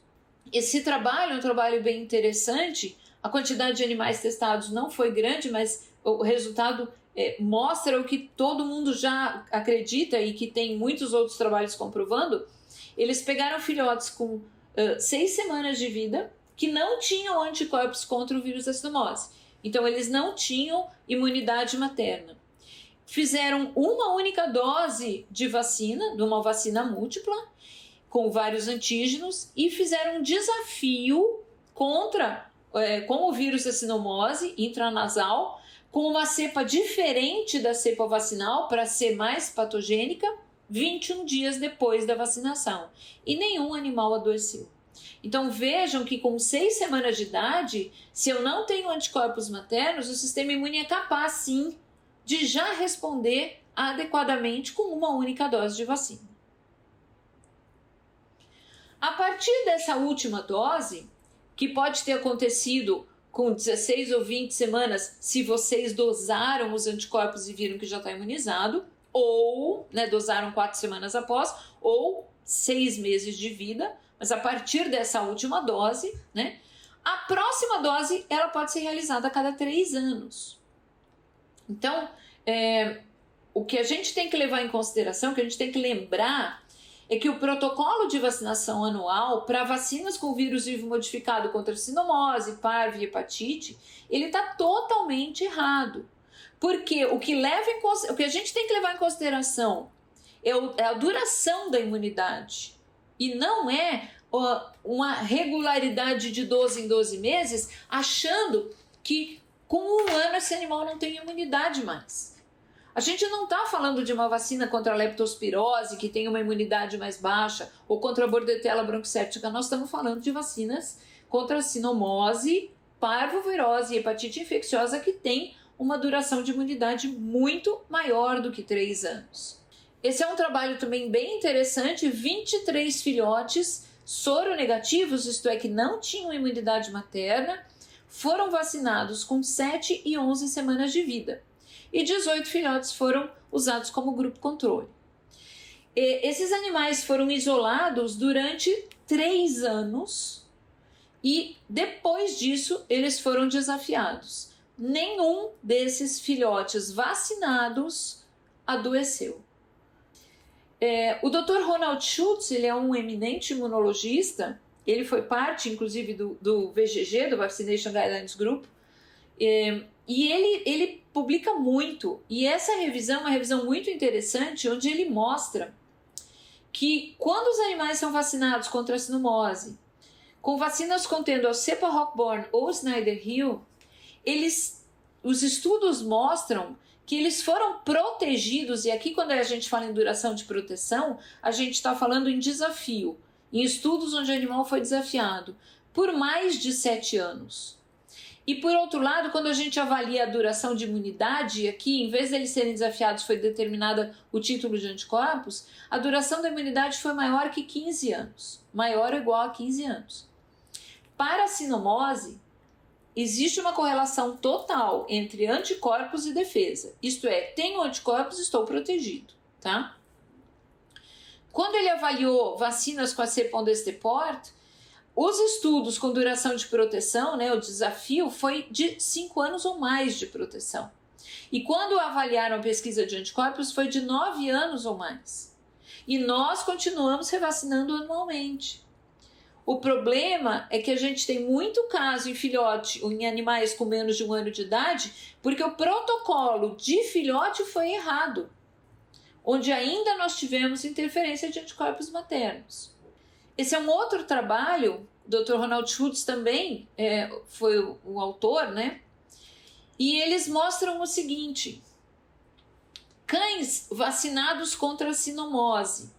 Esse trabalho é um trabalho bem interessante. A quantidade de animais testados não foi grande, mas o resultado mostra o que todo mundo já acredita e que tem muitos outros trabalhos comprovando. Eles pegaram filhotes com 6 semanas de vida que não tinham anticorpos contra o vírus da sinomose. Então, eles não tinham imunidade materna. Fizeram uma única dose de vacina, de uma vacina múltipla, com vários antígenos, e fizeram um desafio com o vírus da sinomose intranasal, com uma cepa diferente da cepa vacinal para ser mais patogênica, 21 dias depois da vacinação. E nenhum animal adoeceu. Então vejam que com 6 semanas de idade, se eu não tenho anticorpos maternos, o sistema imune é capaz sim de já responder adequadamente com uma única dose de vacina. A partir dessa última dose, que pode ter acontecido com 16 ou 20 semanas, se vocês dosaram os anticorpos e viram que já está imunizado, ou dosaram 4 semanas após, ou 6 meses de vida, mas a partir dessa última dose, a próxima dose ela pode ser realizada a cada 3 anos. Então, o que a gente tem que levar em consideração, o que a gente tem que lembrar, é que o protocolo de vacinação anual para vacinas com vírus vivo modificado contra sinomose, parvo e hepatite, ele está totalmente errado. Porque o que a gente tem que levar em consideração é a duração da imunidade e não é uma regularidade de 12 em 12 meses, achando que com 1 ano esse animal não tem imunidade mais. A gente não está falando de uma vacina contra a leptospirose, que tem uma imunidade mais baixa, ou contra a bordetela bronquicéptica. Nós estamos falando de vacinas contra a sinomose, parvovirose e hepatite infecciosa, que tem uma duração de imunidade muito maior do que 3 anos. Esse é um trabalho também bem interessante. 23 filhotes soronegativos, isto é, que não tinham imunidade materna, foram vacinados com 7 e 11 semanas de vida. E 18 filhotes foram usados como grupo controle. Esses animais foram isolados durante 3 anos e depois disso eles foram desafiados. Nenhum desses filhotes vacinados adoeceu. O Dr. Ronald Schultz, ele é um eminente imunologista, ele foi parte inclusive do VGG, do Vaccination Guidelines Group, e ele publica muito, e essa revisão é uma revisão muito interessante, onde ele mostra que quando os animais são vacinados contra a sinomose, com vacinas contendo a cepa Rockborn ou Snyder-Hill, os estudos mostram que eles foram protegidos, e aqui quando a gente fala em duração de proteção, a gente está falando em desafio, em estudos onde o animal foi desafiado, por mais de 7 anos. E por outro lado, quando a gente avalia a duração de imunidade, aqui em vez de eles serem desafiados foi determinada o título de anticorpos, a duração da imunidade foi maior que 15 anos, maior ou igual a 15 anos. Para a sinomose, existe uma correlação total entre anticorpos e defesa, isto é, tenho anticorpos, estou protegido, tá? Quando ele avaliou vacinas com a cepa Ondesteport, os estudos com duração de proteção, o desafio foi de 5 anos ou mais de proteção. E quando avaliaram a pesquisa de anticorpos, foi de 9 anos ou mais. E nós continuamos revacinando anualmente. O problema é que a gente tem muito caso em filhote ou em animais com menos de 1 ano de idade, porque o protocolo de filhote foi errado. onde ainda nós tivemos interferência de anticorpos maternos. Esse é um outro trabalho, o Dr. Ronald Schultz também foi o autor, né? E eles mostram o seguinte: cães vacinados contra a sinomose,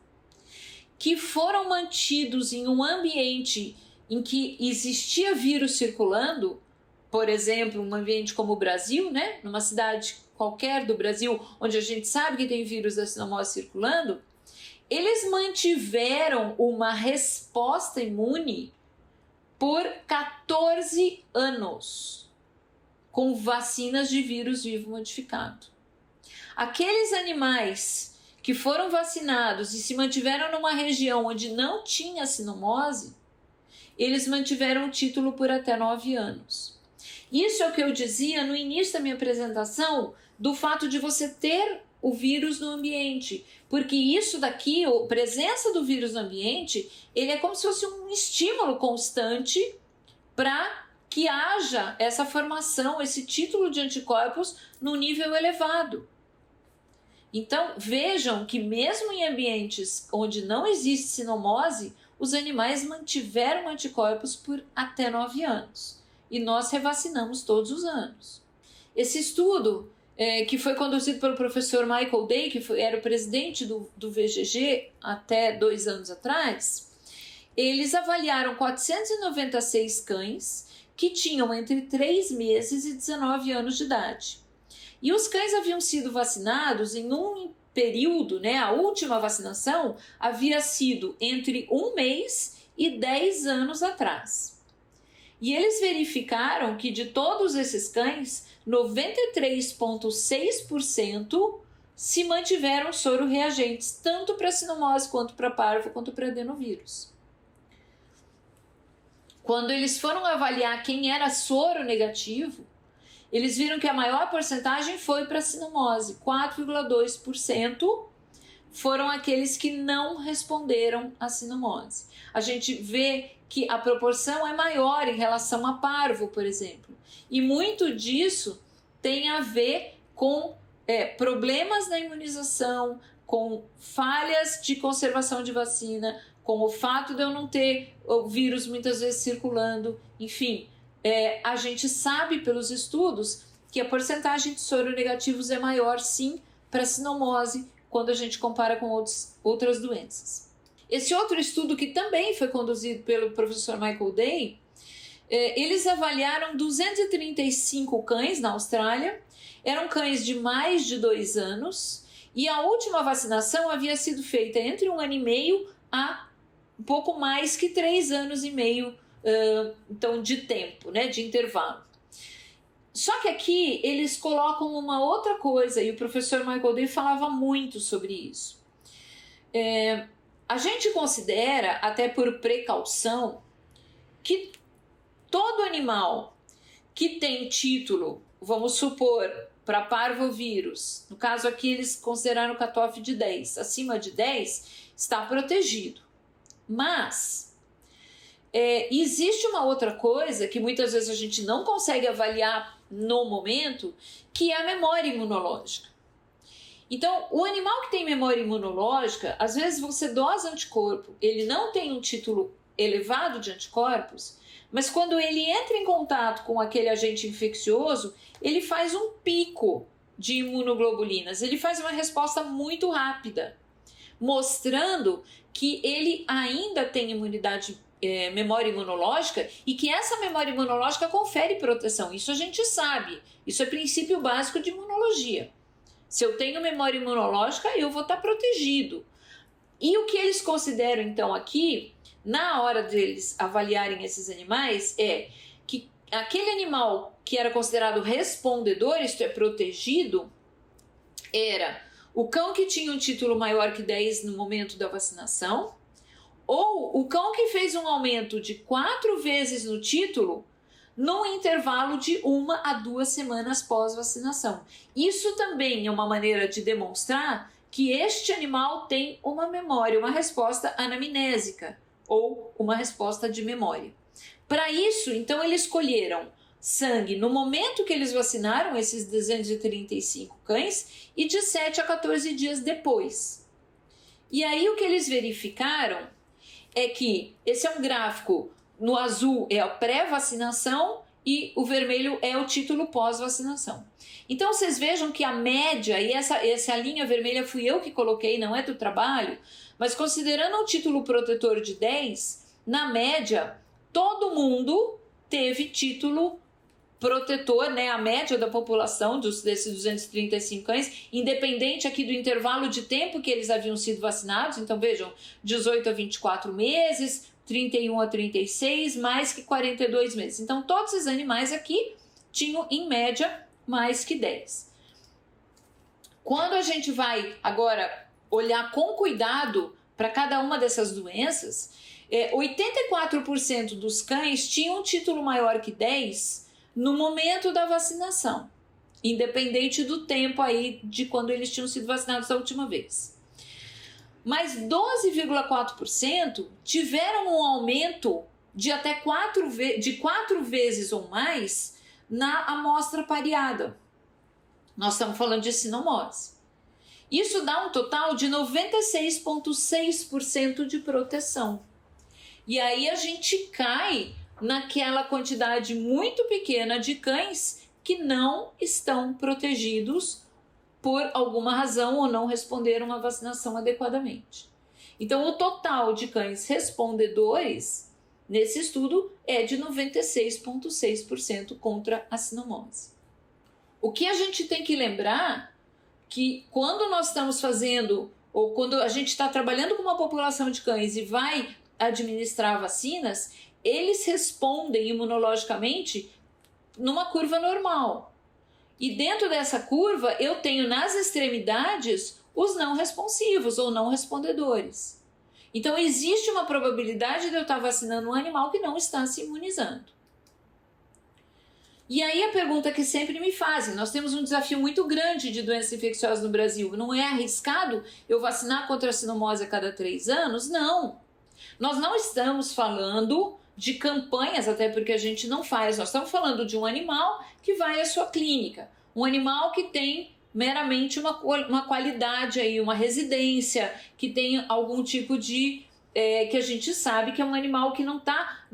que foram mantidos em um ambiente em que existia vírus circulando, por exemplo, um ambiente como o Brasil, né? Numa cidade qualquer do Brasil, onde a gente sabe que tem vírus da sinomose circulando, eles mantiveram uma resposta imune por 14 anos com vacinas de vírus vivo modificado. Aqueles animais que foram vacinados e se mantiveram numa região onde não tinha sinomose, eles mantiveram o título por até 9 anos. Isso é o que eu dizia no início da minha apresentação, do fato de você ter o vírus no ambiente, porque isso daqui, a presença do vírus no ambiente, ele é como se fosse um estímulo constante para que haja essa formação, esse título de anticorpos no nível elevado. Então, vejam que mesmo em ambientes onde não existe sinomose, os animais mantiveram anticorpos por até 9 anos. E nós revacinamos todos os anos. Esse estudo, que foi conduzido pelo professor Michael Day, que era o presidente do VGG até 2 anos atrás, eles avaliaram 496 cães que tinham entre 3 meses e 19 anos de idade. E os cães haviam sido vacinados em um período, né, a última vacinação havia sido entre 1 mês e 10 anos atrás. E eles verificaram que de todos esses cães, 93,6% se mantiveram soro-reagentes, tanto para sinomose, quanto para parvo, quanto para adenovírus. Quando eles foram avaliar quem era soro negativo, eles viram que a maior porcentagem foi para sinomose, 4,2% foram aqueles que não responderam à sinomose. A gente vê que a proporção é maior em relação a parvo, por exemplo. E muito disso tem a ver com problemas na imunização, com falhas de conservação de vacina, com o fato de eu não ter o vírus muitas vezes circulando, enfim. A gente sabe pelos estudos que a porcentagem de soronegativos é maior, sim, para sinomose, quando a gente compara com outras doenças. Esse outro estudo, que também foi conduzido pelo professor Michael Day, eles avaliaram 235 cães na Austrália, eram cães de mais de 2 anos, e a última vacinação havia sido feita entre 1 ano e meio a um pouco mais que 3 anos e meio, então, de tempo, né, de intervalo. Só que aqui eles colocam uma outra coisa, e o professor Michael Day falava muito sobre isso. A gente considera, até por precaução, que todo animal que tem título, vamos supor, para parvovírus, no caso aqui eles consideraram o cutoff de 10, acima de 10, está protegido. Mas existe uma outra coisa que muitas vezes a gente não consegue avaliar no momento, que é a memória imunológica. Então, o animal que tem memória imunológica, às vezes você dosa anticorpo, ele não tem um título elevado de anticorpos, mas quando ele entra em contato com aquele agente infeccioso, ele faz um pico de imunoglobulinas, ele faz uma resposta muito rápida, mostrando que ele ainda tem imunidade, memória imunológica, e que essa memória imunológica confere proteção. Isso a gente sabe, isso é princípio básico de imunologia. Se eu tenho memória imunológica, eu vou estar protegido. E o que eles consideram, então, aqui, na hora deles avaliarem esses animais, é que aquele animal que era considerado respondedor, isto é, protegido, era o cão que tinha um título maior que 10 no momento da vacinação, ou o cão que fez um aumento de 4 vezes no título no intervalo de 1 a 2 semanas pós-vacinação. Isso também é uma maneira de demonstrar que este animal tem uma memória, uma resposta anamnésica ou uma resposta de memória. Para isso, então, eles escolheram sangue no momento que eles vacinaram esses 235 cães e de 7 a 14 dias depois. E aí o que eles verificaram é que esse é um gráfico, no azul é a pré-vacinação e o vermelho é o título pós-vacinação. Então vocês vejam que a média, e essa linha vermelha fui eu que coloquei, não é do trabalho, mas considerando o título protetor de 10, na média, todo mundo teve título protetor, né? A média da população desses 235 cães, independente aqui do intervalo de tempo que eles haviam sido vacinados. Então vejam, 18 a 24 meses, 31 a 36, mais que 42 meses. Então todos esses animais aqui tinham em média mais que 10. Quando a gente vai agora olhar com cuidado para cada uma dessas doenças, 84% dos cães tinham um título maior que 10 no momento da vacinação, independente do tempo aí de quando eles tinham sido vacinados da última vez. Mas 12,4% tiveram um aumento de até 4 vezes ou mais na amostra pareada. Nós estamos falando de sinomose. Isso dá um total de 96,6% de proteção. E aí a gente cai naquela quantidade muito pequena de cães que não estão protegidos por alguma razão ou não responderam à vacinação adequadamente. Então, o total de cães respondedores nesse estudo é de 96,6% contra a sinomose. O que a gente tem que lembrar que quando nós estamos fazendo, ou quando a gente está trabalhando com uma população de cães e vai administrar vacinas, eles respondem imunologicamente numa curva normal. E dentro dessa curva, eu tenho nas extremidades os não responsivos ou não respondedores. Então, existe uma probabilidade de eu estar vacinando um animal que não está se imunizando. E aí a pergunta que sempre me fazem, nós temos um desafio muito grande de doenças infecciosas no Brasil. Não é arriscado eu vacinar contra a sinomose a cada 3 anos? Não. Nós não estamos falando de campanhas, até porque a gente não faz. Nós estamos falando de um animal que vai à sua clínica, um animal que tem meramente uma qualidade aí, uma residência, que tem algum tipo de que a gente sabe que é um animal que não está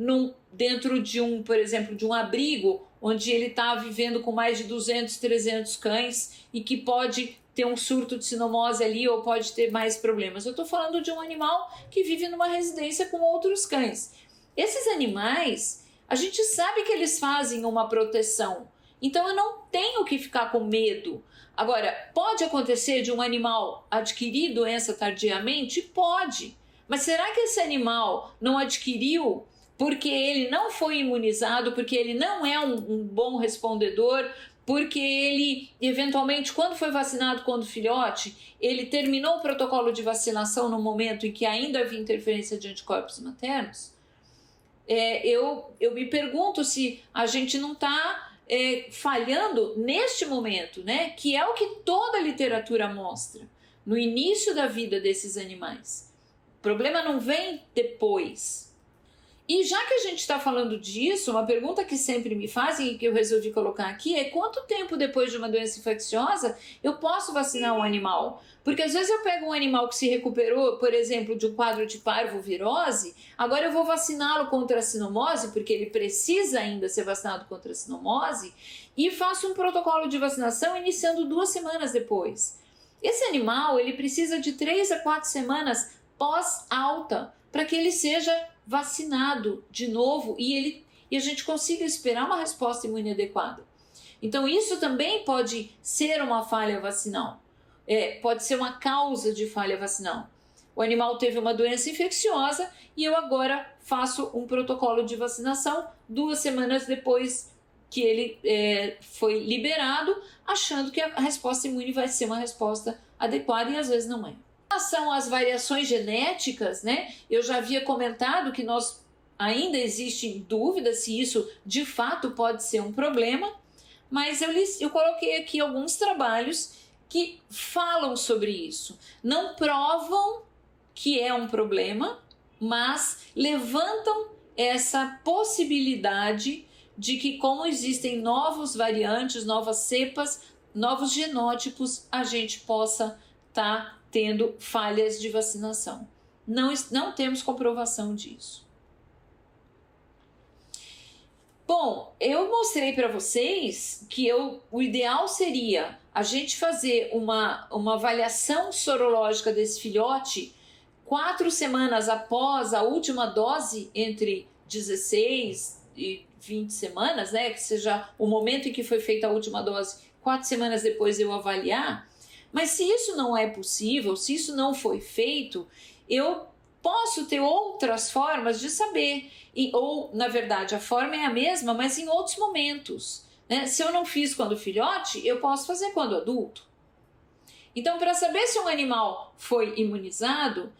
dentro de por exemplo, de um abrigo onde ele está vivendo com mais de 200, 300 cães e que pode ter um surto de sinomose ali ou pode ter mais problemas. Eu estou falando de um animal que vive numa residência com outros cães. Esses animais, a gente sabe que eles fazem uma proteção, então eu não tenho que ficar com medo. Agora, pode acontecer de um animal adquirir doença tardiamente? Pode. Mas será que esse animal não adquiriu porque ele não foi imunizado, porque ele não é um bom respondedor, porque ele, eventualmente, quando foi vacinado quando filhote, ele terminou o protocolo de vacinação no momento em que ainda havia interferência de anticorpos maternos? Eu me pergunto se a gente não está falhando neste momento, né? Que é o que toda a literatura mostra, no início da vida desses animais. O problema não vem depois. E já que a gente está falando disso, uma pergunta que sempre me fazem e que eu resolvi colocar aqui é quanto tempo depois de uma doença infecciosa eu posso vacinar um animal? Porque às vezes eu pego um animal que se recuperou, por exemplo, de um quadro de parvovirose, agora eu vou vaciná-lo contra a sinomose, porque ele precisa ainda ser vacinado contra a sinomose, e faço um protocolo de vacinação iniciando 2 semanas depois. Esse animal ele precisa de 3 a 4 semanas pós-alta para que ele seja vacinado de novo e a gente consiga esperar uma resposta imune adequada. Então isso também pode ser uma falha vacinal, pode ser uma causa de falha vacinal. O animal teve uma doença infecciosa e eu agora faço um protocolo de vacinação 2 semanas depois que ele foi liberado, achando que a resposta imune vai ser uma resposta adequada e às vezes não é. Em relação às variações genéticas, né, eu já havia comentado que ainda existe dúvida se isso de fato pode ser um problema, mas eu coloquei aqui alguns trabalhos que falam sobre isso. Não provam que é um problema, mas levantam essa possibilidade de que, como existem novos variantes, novas cepas, novos genótipos, a gente possa estar tendo falhas de vacinação. Não temos comprovação disso. Bom, eu mostrei para vocês que o ideal seria a gente fazer uma avaliação sorológica desse filhote 4 semanas após a última dose, entre 16 e 20 semanas, né? Que seja o momento em que foi feita a última dose, 4 semanas depois eu avaliar. Mas se isso não é possível, se isso não foi feito, eu posso ter outras formas de saber. Ou, na verdade, a forma é a mesma, mas em outros momentos, né? Se eu não fiz quando filhote, eu posso fazer quando adulto. Então, para saber se um animal foi imunizado,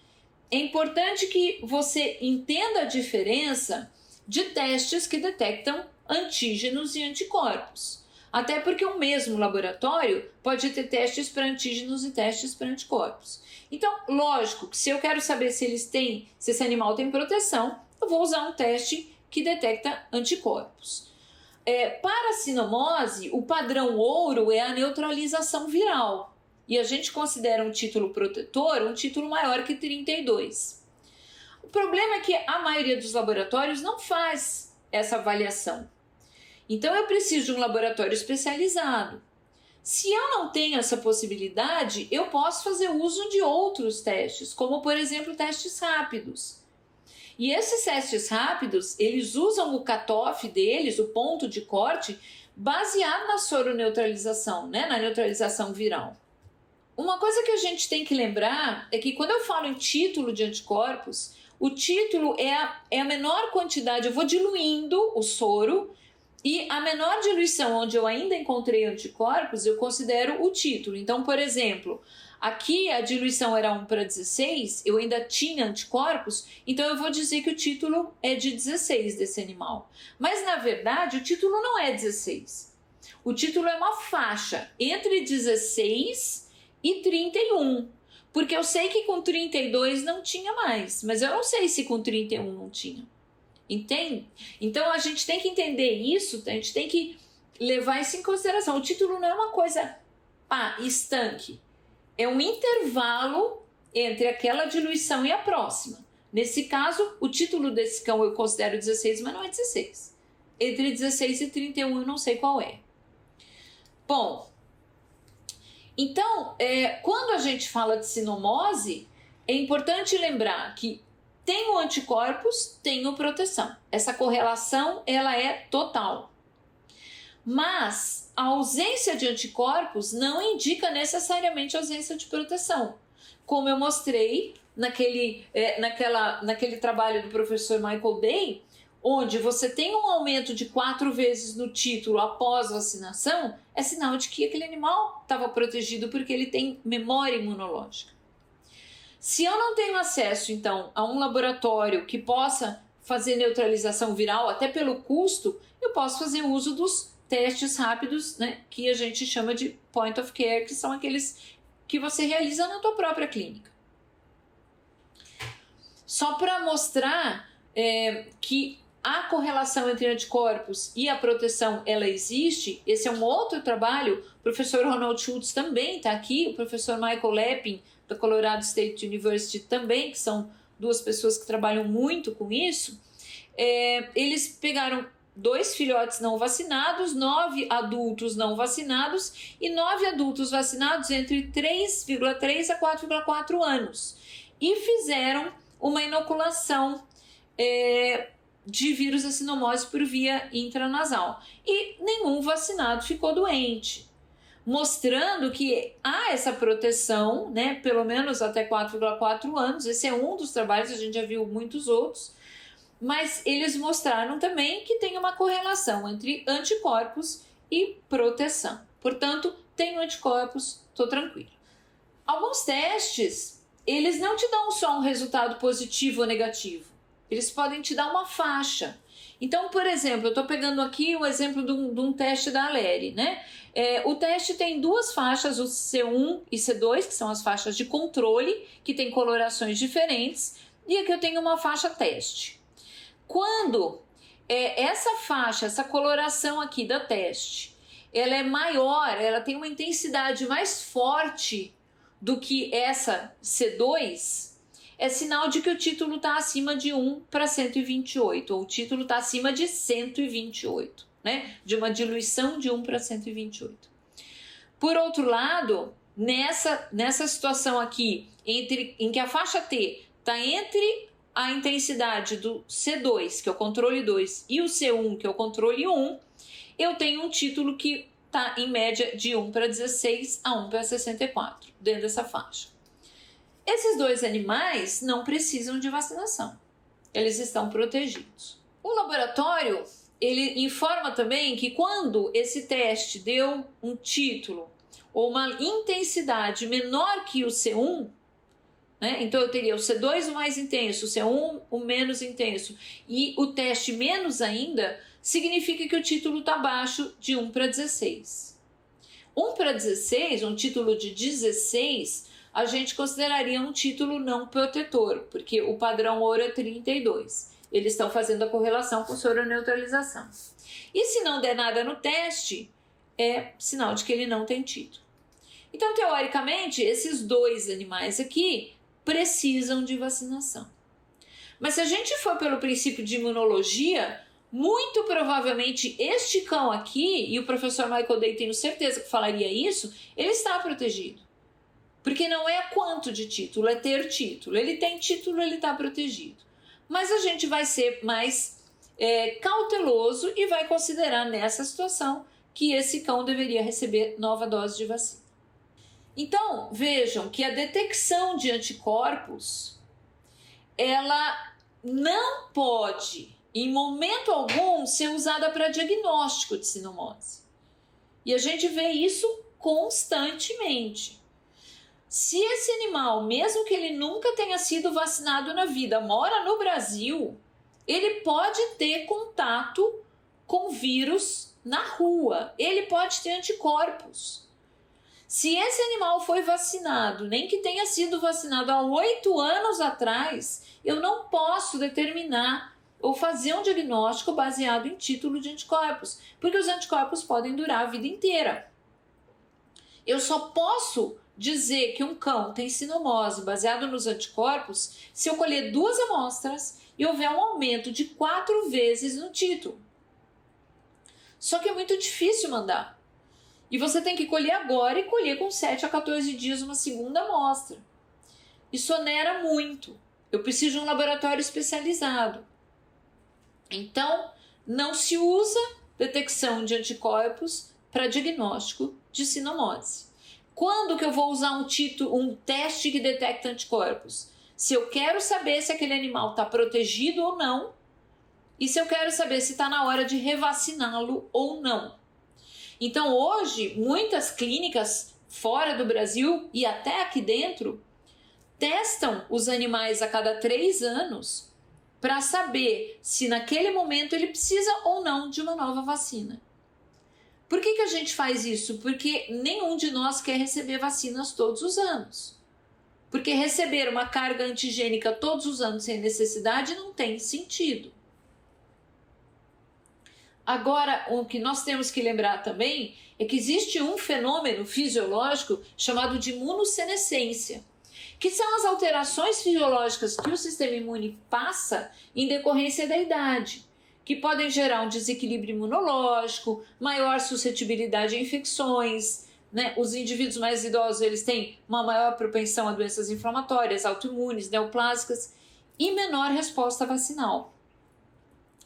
é importante que você entenda a diferença de testes que detectam antígenos e anticorpos. Até porque o mesmo laboratório pode ter testes para antígenos e testes para anticorpos. Então, lógico que se eu quero saber se esse animal tem proteção, eu vou usar um teste que detecta anticorpos. Para a sinomose, o padrão ouro é a neutralização viral. E a gente considera um título protetor um título maior que 32. O problema é que a maioria dos laboratórios não faz essa avaliação. Então eu preciso de um laboratório especializado. Se eu não tenho essa possibilidade, eu posso fazer uso de outros testes, como por exemplo testes rápidos. E esses testes rápidos, eles usam o cutoff deles, o ponto de corte, baseado na soroneutralização, né? Na neutralização viral. Uma coisa que a gente tem que lembrar é que quando eu falo em título de anticorpos, o título é a menor quantidade, eu vou diluindo o soro, e a menor diluição onde eu ainda encontrei anticorpos, eu considero o título. Então, por exemplo, aqui a diluição era 1:16, eu ainda tinha anticorpos, então eu vou dizer que o título é de 16 desse animal. Mas, na verdade, o título não é 16. O título é uma faixa entre 16 e 31. Porque eu sei que com 32 não tinha mais, mas eu não sei se com 31 não tinha. Entende? Então a gente tem que entender isso, a gente tem que levar isso em consideração. O título não é uma coisa estanque, é um intervalo entre aquela diluição e a próxima. Nesse caso, o título desse cão eu considero 16, mas não é 16. Entre 16 e 31 eu não sei qual é. Bom, então, quando a gente fala de sinomose, é importante lembrar que tenho anticorpos, tenho proteção. Essa correlação, ela é total. Mas a ausência de anticorpos não indica necessariamente ausência de proteção. Como eu mostrei naquele trabalho do professor Michael Day, onde você tem um aumento de 4 vezes no título após vacinação, é sinal de que aquele animal estava protegido porque ele tem memória imunológica. Se eu não tenho acesso, então, a um laboratório que possa fazer neutralização viral, até pelo custo, eu posso fazer uso dos testes rápidos, né, que a gente chama de point of care, que são aqueles que você realiza na tua própria clínica. Só para mostrar que a correlação entre anticorpos e a proteção, ela existe. Esse é um outro trabalho. O professor Ronald Schultz também está aqui, o professor Michael Lepin, da Colorado State University também, que são 2 pessoas que trabalham muito com isso. Eles pegaram 2 filhotes não vacinados, 9 adultos não vacinados e 9 adultos vacinados entre 3,3 a 4,4 anos e fizeram uma inoculação de vírus da sinomose por via intranasal. E nenhum vacinado ficou doente, mostrando que há essa proteção, né, pelo menos até 4,4 anos. Esse é um dos trabalhos, a gente já viu muitos outros, mas eles mostraram também que tem uma correlação entre anticorpos e proteção. Portanto, tenho anticorpos, estou tranquilo. Alguns testes, eles não te dão só um resultado positivo ou negativo, eles podem te dar uma faixa. Então, por exemplo, eu estou pegando aqui o exemplo de um teste da Aleri, né? O teste tem 2 faixas, o C1 e C2, que são as faixas de controle, que tem colorações diferentes, e aqui eu tenho uma faixa teste. Quando essa faixa, essa coloração aqui da teste, ela é maior, ela tem uma intensidade mais forte do que essa C2, é sinal de que o título está acima de 1:128, ou o título está acima de 128, né? De uma diluição de 1:128. Por outro lado, nessa situação aqui, em que a faixa T está entre a intensidade do C2, que é o controle 2, e o C1, que é o controle 1, eu tenho um título que está em média de 1:16 a 1:64, dentro dessa faixa. Esses dois animais não precisam de vacinação, eles estão protegidos. O laboratório, ele informa também que quando esse teste deu um título ou uma intensidade menor que o C1, né? Então eu teria o C2 o mais intenso, o C1 o menos intenso e o teste menos ainda, significa que o título está abaixo de 1:16. 1:16, um título de 16, a gente consideraria um título não protetor, porque o padrão ouro é 32. Eles estão fazendo a correlação com soroneutralização. E se não der nada no teste, é sinal de que ele não tem título. Então, teoricamente, esses dois animais aqui precisam de vacinação. Mas se a gente for pelo princípio de imunologia, muito provavelmente este cão aqui, e o professor Michael Day tenho certeza que falaria isso, ele está protegido. Porque não é quanto de título, é ter título. Ele tem título, ele está protegido. Mas a gente vai ser mais cauteloso e vai considerar nessa situação que esse cão deveria receber nova dose de vacina. Então, vejam que a detecção de anticorpos, ela não pode, em momento algum, ser usada para diagnóstico de sinomose. E a gente vê isso constantemente. Se esse animal, mesmo que ele nunca tenha sido vacinado na vida, mora no Brasil, ele pode ter contato com vírus na rua, ele pode ter anticorpos. Se esse animal foi vacinado, nem que tenha sido vacinado há 8 anos atrás, eu não posso determinar ou fazer um diagnóstico baseado em título de anticorpos, porque os anticorpos podem durar a vida inteira. Eu só posso dizer que um cão tem sinomose baseado nos anticorpos se eu colher 2 amostras e houver um aumento de 4 vezes no título. Só que é muito difícil mandar. E você tem que colher agora e colher com 7 a 14 dias uma segunda amostra. Isso onera muito. Eu preciso de um laboratório especializado. Então, não se usa detecção de anticorpos para diagnóstico de sinomose. Quando que eu vou usar um teste que detecta anticorpos? Se eu quero saber se aquele animal está protegido ou não, e se eu quero saber se está na hora de revaciná-lo ou não. Então, hoje, muitas clínicas fora do Brasil e até aqui dentro testam os animais a cada 3 anos para saber se naquele momento ele precisa ou não de uma nova vacina. Por que a gente faz isso? Porque nenhum de nós quer receber vacinas todos os anos. Porque receber uma carga antigênica todos os anos sem necessidade não tem sentido. Agora, o que nós temos que lembrar também é que existe um fenômeno fisiológico chamado de imunossenescência, que são as alterações fisiológicas que o sistema imune passa em decorrência da idade, que podem gerar um desequilíbrio imunológico, maior suscetibilidade a infecções, né? Os indivíduos mais idosos eles têm uma maior propensão a doenças inflamatórias, autoimunes, neoplásicas e menor resposta vacinal.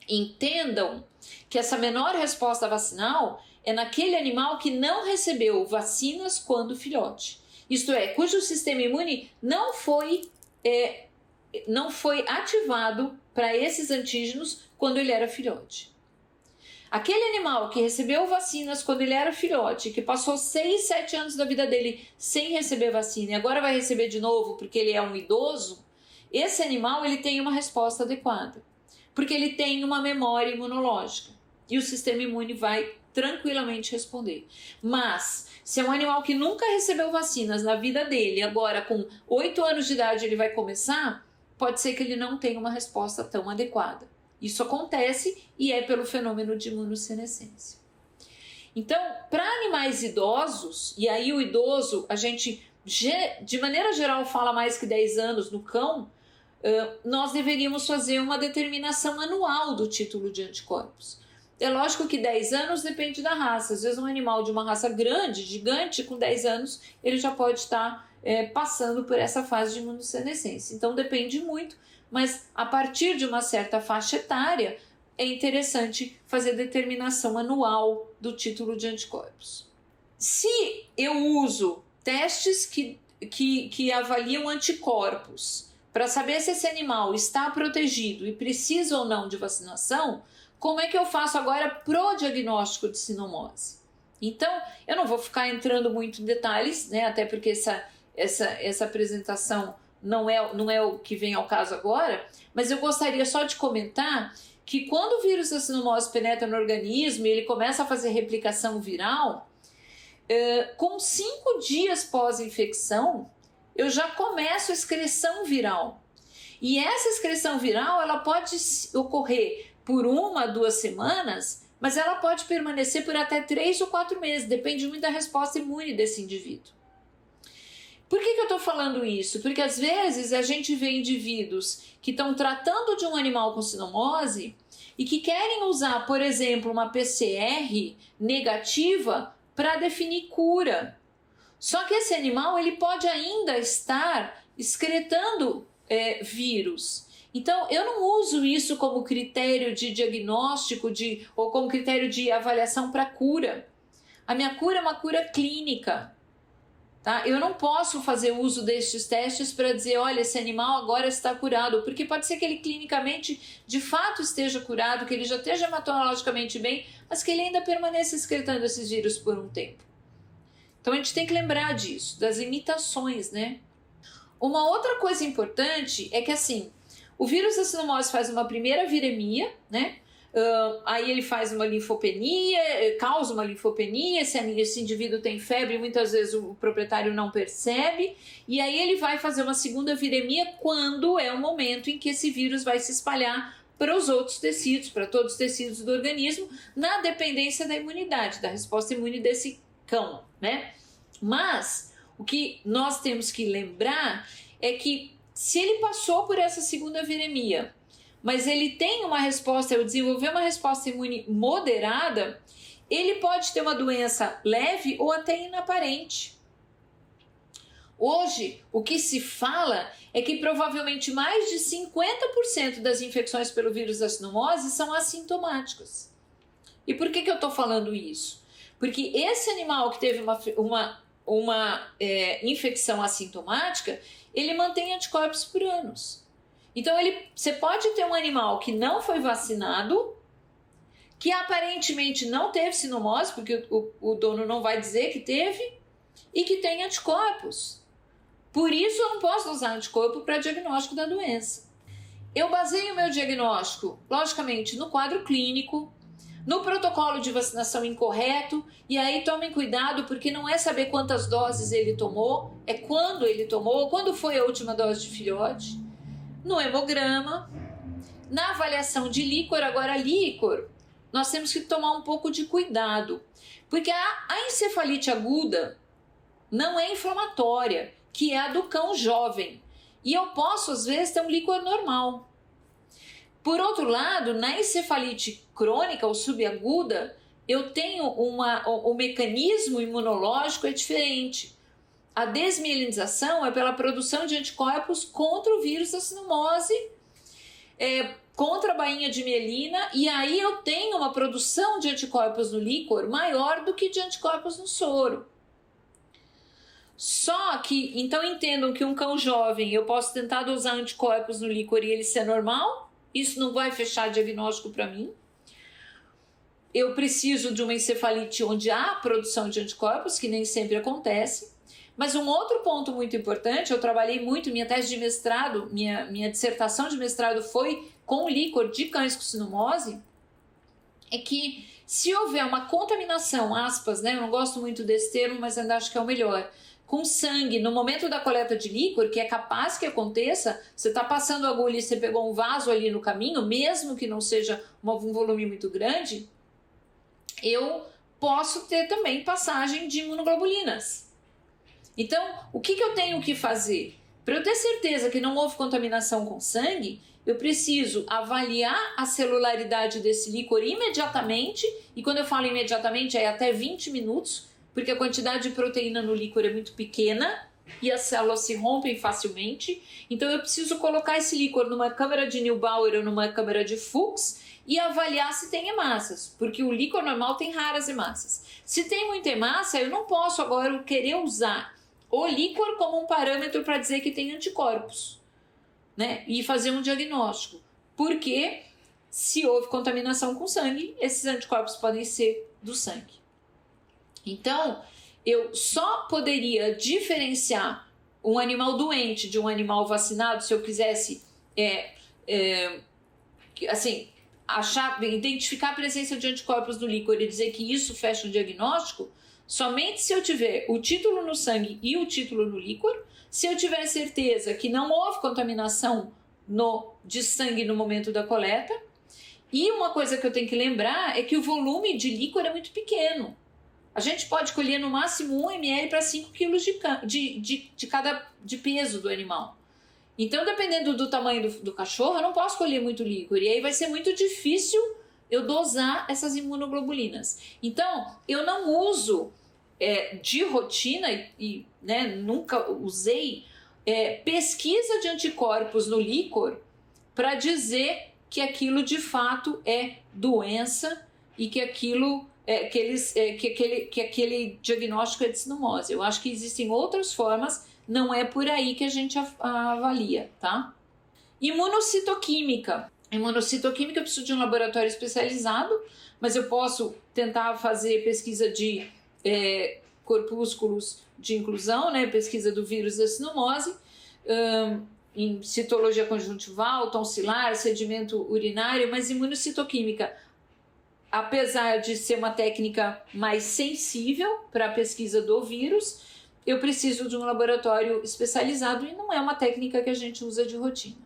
Entendam que essa menor resposta vacinal é naquele animal que não recebeu vacinas quando filhote. Isto é, cujo sistema imune não foi ativado para esses antígenos quando ele era filhote. Aquele animal que recebeu vacinas quando ele era filhote, que passou 6, 7 anos da vida dele sem receber vacina e agora vai receber de novo porque ele é um idoso, esse animal ele tem uma resposta adequada, porque ele tem uma memória imunológica e o sistema imune vai tranquilamente responder. Mas se é um animal que nunca recebeu vacinas na vida dele, agora com 8 anos de idade ele vai começar, pode ser que ele não tenha uma resposta tão adequada. Isso acontece e é pelo fenômeno de imunossenescência. Então, para animais idosos, e aí o idoso, a gente de maneira geral fala mais que 10 anos no cão, nós deveríamos fazer uma determinação anual do título de anticorpos. É lógico que 10 anos depende da raça. Às vezes um animal de uma raça grande, gigante, com 10 anos, ele já pode estar passando por essa fase de imunossenescência. Então depende muito, mas a partir de uma certa faixa etária, é interessante fazer determinação anual do título de anticorpos. Se eu uso testes que avaliam anticorpos para saber se esse animal está protegido e precisa ou não de vacinação, como é que eu faço agora pro diagnóstico de sinomose? Então, eu não vou ficar entrando muito em detalhes, né? Até porque essa apresentação não é o que vem ao caso agora, mas eu gostaria só de comentar que quando o vírus da sinomose penetra no organismo e ele começa a fazer replicação viral, com 5 dias pós-infecção, eu já começo a excreção viral. E essa excreção viral ela pode ocorrer por 1, 2 semanas, mas ela pode permanecer por até 3 ou 4 meses, depende muito da resposta imune desse indivíduo. Por que eu estou falando isso? Porque às vezes a gente vê indivíduos que estão tratando de um animal com sinomose e que querem usar, por exemplo, uma PCR negativa para definir cura. Só que esse animal ele pode ainda estar excretando vírus. Então, eu não uso isso como critério de diagnóstico ou como critério de avaliação para cura. A minha cura é uma cura clínica. Tá? Eu não posso fazer uso destes testes para dizer, olha, esse animal agora está curado, porque pode ser que ele clinicamente de fato esteja curado, que ele já esteja hematologicamente bem, mas que ele ainda permaneça excretando esses vírus por um tempo. Então a gente tem que lembrar disso, das limitações, né? Uma outra coisa importante é que assim, o vírus da sinomose faz uma primeira viremia, né? Aí ele faz uma linfopenia, causa uma linfopenia, esse indivíduo tem febre, muitas vezes o proprietário não percebe, e aí ele vai fazer uma segunda viremia quando é o momento em que esse vírus vai se espalhar para os outros tecidos, para todos os tecidos do organismo, na dependência da imunidade, da resposta imune desse cão, né? Mas o que nós temos que lembrar é que se ele passou por essa segunda viremia, mas ele tem uma resposta, eu desenvolver uma resposta imune moderada, ele pode ter uma doença leve ou até inaparente. Hoje, o que se fala é que provavelmente mais de 50% das infecções pelo vírus da sinomose são assintomáticas. E por que eu estou falando isso? Porque esse animal que teve uma infecção assintomática, ele mantém anticorpos por anos. Então, você pode ter um animal que não foi vacinado, que aparentemente não teve sinomose, porque o dono não vai dizer que teve, e que tem anticorpos. Por isso, eu não posso usar anticorpo para diagnóstico da doença. Eu baseio o meu diagnóstico, logicamente, no quadro clínico, no protocolo de vacinação incorreto, e aí tomem cuidado, porque não é saber quantas doses ele tomou, é quando ele tomou, quando foi a última dose de filhote, no hemograma, na avaliação de líquor. Agora, líquor, nós temos que tomar um pouco de cuidado, porque a encefalite aguda não é inflamatória, que é a do cão jovem, e eu posso, às vezes, ter um líquor normal. Por outro lado, na encefalite crônica ou subaguda, eu tenho o mecanismo imunológico é diferente. A desmielinização é pela produção de anticorpos contra o vírus da sinomose, contra a bainha de mielina, e aí eu tenho uma produção de anticorpos no líquor maior do que de anticorpos no soro. Só que, então entendam que um cão jovem, eu posso tentar dosar anticorpos no líquor e ele ser normal, isso não vai fechar diagnóstico para mim. Eu preciso de uma encefalite onde há produção de anticorpos, que nem sempre acontece. Mas um outro ponto muito importante, eu trabalhei muito, minha tese de mestrado, minha dissertação de mestrado foi com líquor de cães com sinomose, é que se houver uma contaminação, aspas, né, eu não gosto muito desse termo, mas ainda acho que é o melhor, com sangue no momento da coleta de líquor, que é capaz que aconteça, você está passando a agulha e você pegou um vaso ali no caminho, mesmo que não seja um volume muito grande, eu posso ter também passagem de imunoglobulinas. Então, o que eu tenho que fazer? Para eu ter certeza que não houve contaminação com sangue, eu preciso avaliar a celularidade desse líquor imediatamente, e quando eu falo imediatamente é até 20 minutos, porque a quantidade de proteína no líquor é muito pequena e as células se rompem facilmente. Então eu preciso colocar esse líquor numa câmara de Neubauer ou numa câmara de Fuchs e avaliar se tem hemácias, porque o líquor normal tem raras hemácias. Se tem muita hemácia, eu não posso agora querer usar o líquor como um parâmetro para dizer que tem anticorpos, né? E fazer um diagnóstico, porque se houve contaminação com sangue, esses anticorpos podem ser do sangue. Então, eu só poderia diferenciar um animal doente de um animal vacinado se eu quisesse, identificar a presença de anticorpos no líquor e dizer que isso fecha o diagnóstico, somente se eu tiver o título no sangue e o título no líquor, se eu tiver certeza que não houve contaminação de sangue no momento da coleta. E uma coisa que eu tenho que lembrar é que o volume de líquor é muito pequeno. A gente pode colher no máximo 1 ml para 5 kg de peso do animal. Então, dependendo do tamanho do cachorro, eu não posso colher muito líquor. E aí vai ser muito difícil eu dosar essas imunoglobulinas. Então, eu não uso de rotina e nunca usei pesquisa de anticorpos no líquor para dizer que aquilo de fato é doença e que aquilo que aquele diagnóstico é de sinomose. Eu acho que existem outras formas, não é por aí que a gente avalia, tá? Imunocitoquímica. Imunocitoquímica eu preciso de um laboratório especializado, mas eu posso tentar fazer pesquisa de corpúsculos de inclusão, né? Pesquisa do vírus da sinomose, em citologia conjuntival, tonsilar, sedimento urinário, mas imunocitoquímica, apesar de ser uma técnica mais sensível para a pesquisa do vírus, eu preciso de um laboratório especializado e não é uma técnica que a gente usa de rotina.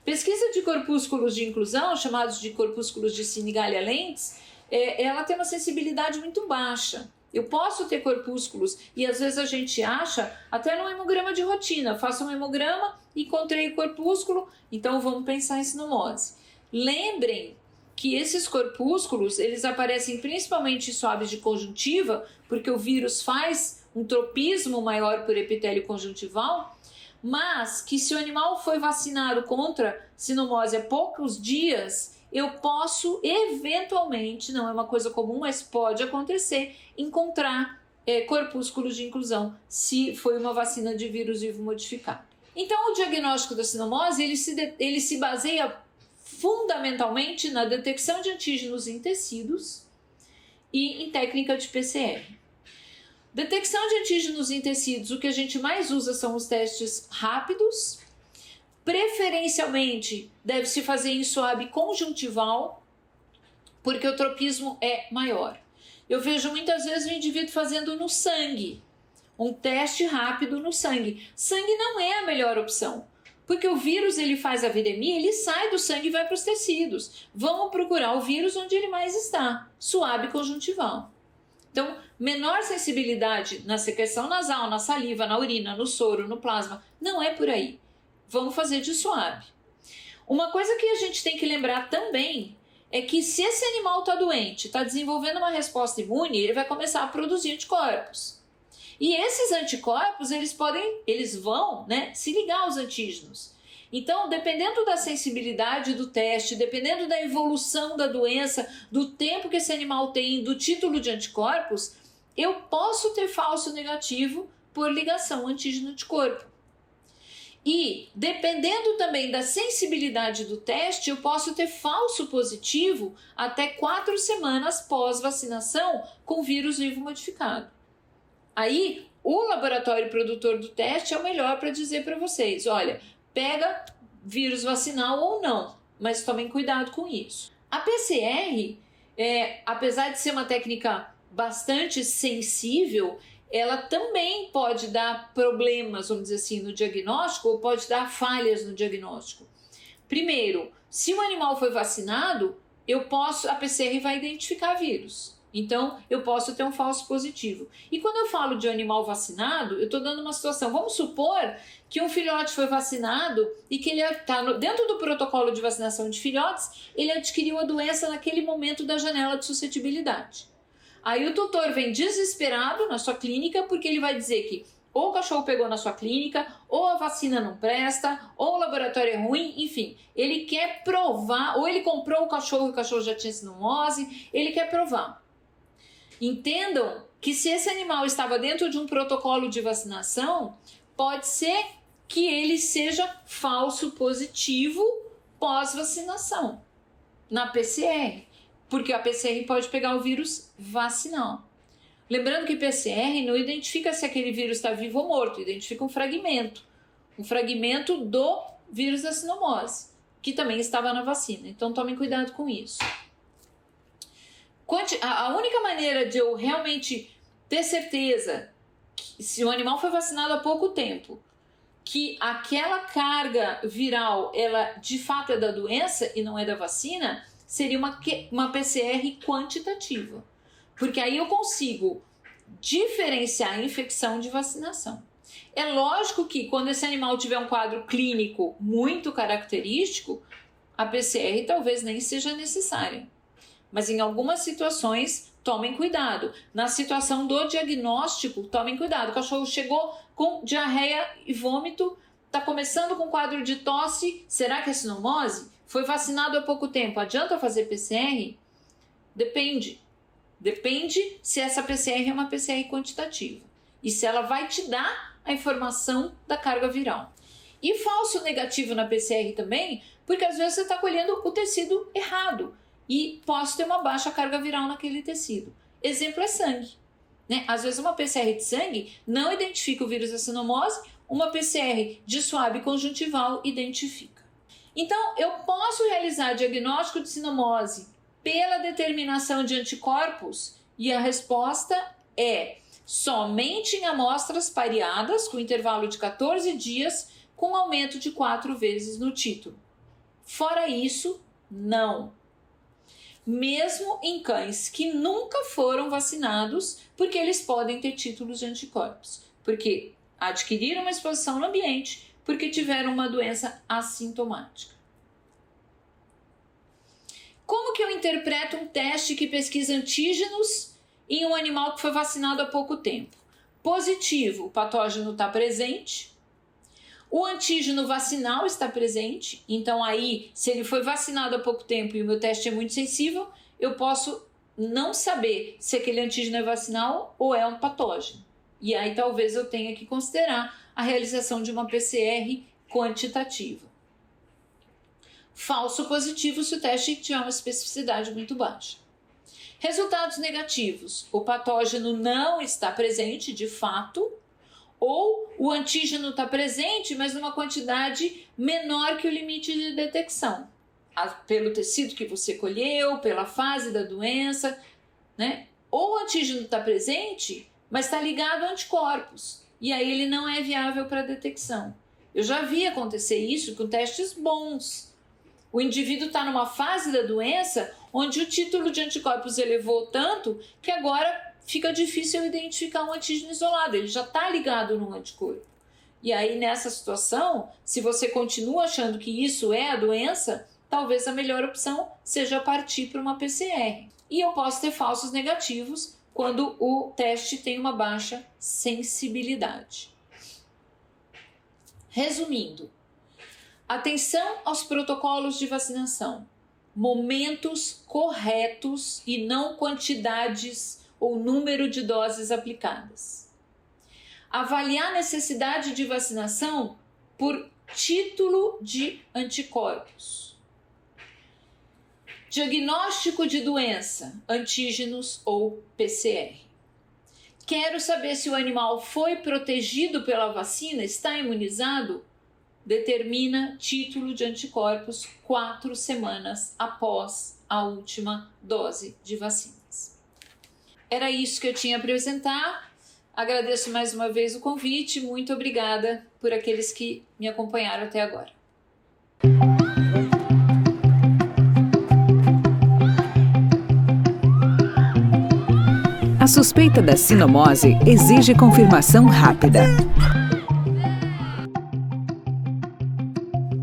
Pesquisa de corpúsculos de inclusão, chamados de corpúsculos de Sinigalia lentes, ela tem uma sensibilidade muito baixa. Eu posso ter corpúsculos e às vezes a gente acha, até no hemograma de rotina, faço um hemograma, encontrei corpúsculo, então vamos pensar em sinomose. Lembrem que esses corpúsculos, eles aparecem principalmente em swabs de conjuntiva, porque o vírus faz um tropismo maior por epitélio conjuntival, mas que se o animal foi vacinado contra sinomose há poucos dias, eu posso eventualmente, não é uma coisa comum, mas pode acontecer, encontrar corpúsculos de inclusão, se foi uma vacina de vírus vivo modificado. Então, o diagnóstico da sinomose, ele se baseia fundamentalmente na detecção de antígenos em tecidos e em técnica de PCR. Detecção de antígenos em tecidos, o que a gente mais usa são os testes rápidos. Preferencialmente, deve-se fazer em swab conjuntival, porque o tropismo é maior. Eu vejo muitas vezes o indivíduo fazendo no sangue, um teste rápido no sangue. Sangue não é a melhor opção, porque o vírus ele faz a viremia, ele sai do sangue e vai para os tecidos. Vamos procurar o vírus onde ele mais está, swab conjuntival. Então, menor sensibilidade na secreção nasal, na saliva, na urina, no soro, no plasma, não é por aí. Vamos fazer de swab. Uma coisa que a gente tem que lembrar também é que se esse animal está doente, está desenvolvendo uma resposta imune, ele vai começar a produzir anticorpos. E esses anticorpos, eles vão, se ligar aos antígenos. Então, dependendo da sensibilidade do teste, dependendo da evolução da doença, do tempo que esse animal tem, do título de anticorpos, eu posso ter falso negativo por ligação antígeno-anticorpo. E, dependendo também da sensibilidade do teste, eu posso ter falso positivo até 4 semanas pós-vacinação com vírus vivo modificado. Aí, o laboratório produtor do teste é o melhor para dizer para vocês, olha, pega vírus vacinal ou não, mas tomem cuidado com isso. A PCR, apesar de ser uma técnica bastante sensível, ela também pode dar problemas, vamos dizer assim, no diagnóstico, ou pode dar falhas no diagnóstico. Primeiro, se o animal foi vacinado, a PCR vai identificar vírus. Então, eu posso ter um falso positivo. E quando eu falo de animal vacinado, eu estou dando uma situação. Vamos supor que um filhote foi vacinado e que ele está dentro do protocolo de vacinação de filhotes, ele adquiriu a doença naquele momento da janela de suscetibilidade. Aí o tutor vem desesperado na sua clínica porque ele vai dizer que ou o cachorro pegou na sua clínica, ou a vacina não presta, ou o laboratório é ruim, enfim. Ele quer provar, ou ele comprou o cachorro e o cachorro já tinha sinomose, ele quer provar. Entendam que se esse animal estava dentro de um protocolo de vacinação, pode ser que ele seja falso positivo pós-vacinação na PCR, porque a PCR pode pegar o vírus vacinal. Lembrando que PCR não identifica se aquele vírus está vivo ou morto, identifica um fragmento do vírus da sinomose, que também estava na vacina. Então tomem cuidado com isso. A única maneira de eu realmente ter certeza que se o animal foi vacinado há pouco tempo, que aquela carga viral, ela de fato é da doença e não é da vacina, seria uma PCR quantitativa. Porque aí eu consigo diferenciar a infecção de vacinação. É lógico que quando esse animal tiver um quadro clínico muito característico, a PCR talvez nem seja necessária. Mas em algumas situações, tomem cuidado. Na situação do diagnóstico, tomem cuidado. O cachorro chegou com diarreia e vômito, está começando com quadro de tosse, será que é sinomose? Foi vacinado há pouco tempo, adianta fazer PCR? Depende se essa PCR é uma PCR quantitativa e se ela vai te dar a informação da carga viral. E falso negativo na PCR também, porque às vezes você está colhendo o tecido errado e posso ter uma baixa carga viral naquele tecido. Exemplo é sangue, né? Às vezes uma PCR de sangue não identifica o vírus da sinomose, uma PCR de suave conjuntival identifica. Então, eu posso realizar diagnóstico de sinomose pela determinação de anticorpos? E a resposta é somente em amostras pareadas, com intervalo de 14 dias, com aumento de 4 vezes no título. Fora isso, não. Mesmo em cães que nunca foram vacinados, porque eles podem ter títulos de anticorpos, porque adquiriram uma exposição no ambiente, porque tiveram uma doença assintomática. Como que eu interpreto um teste que pesquisa antígenos em um animal que foi vacinado há pouco tempo? Positivo, o patógeno está presente. O antígeno vacinal está presente. Então aí, se ele foi vacinado há pouco tempo e o meu teste é muito sensível, eu posso não saber se aquele antígeno é vacinal ou é um patógeno. E aí talvez eu tenha que considerar a realização de uma PCR quantitativa. Falso positivo se o teste tiver uma especificidade muito baixa. Resultados negativos. O patógeno não está presente de fato, ou o antígeno está presente, mas numa quantidade menor que o limite de detecção. Pelo tecido que você colheu, pela fase da doença, né? Ou o antígeno está presente, mas está ligado a anticorpos, e aí ele não é viável para detecção. Eu já vi acontecer isso com testes bons. O indivíduo está numa fase da doença onde o título de anticorpos elevou tanto que agora fica difícil identificar um antígeno isolado, ele já está ligado num anticorpo. E aí nessa situação, se você continua achando que isso é a doença, talvez a melhor opção seja partir para uma PCR. E eu posso ter falsos negativos quando o teste tem uma baixa sensibilidade. Resumindo, atenção aos protocolos de vacinação, momentos corretos e não quantidades ou número de doses aplicadas. Avaliar a necessidade de vacinação por título de anticorpos. Diagnóstico de doença, antígenos ou PCR. Quero saber se o animal foi protegido pela vacina, está imunizado? Determina título de anticorpos 4 semanas após a última dose de vacinas. Era isso que eu tinha a apresentar. Agradeço mais uma vez o convite, muito obrigada por aqueles que me acompanharam até agora. A suspeita da sinomose exige confirmação rápida.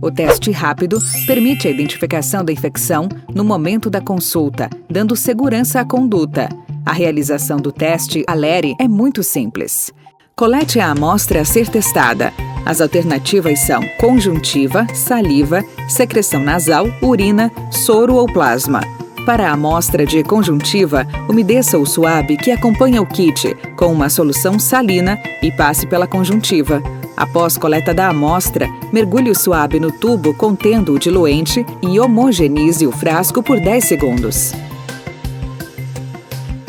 O teste rápido permite a identificação da infecção no momento da consulta, dando segurança à conduta. A realização do teste Aleri é muito simples. Colete a amostra a ser testada. As alternativas são conjuntiva, saliva, secreção nasal, urina, soro ou plasma. Para a amostra de conjuntiva, umedeça o suave que acompanha o kit com uma solução salina e passe pela conjuntiva. Após coleta da amostra, mergulhe o suave no tubo contendo o diluente e homogeneize o frasco por 10 segundos.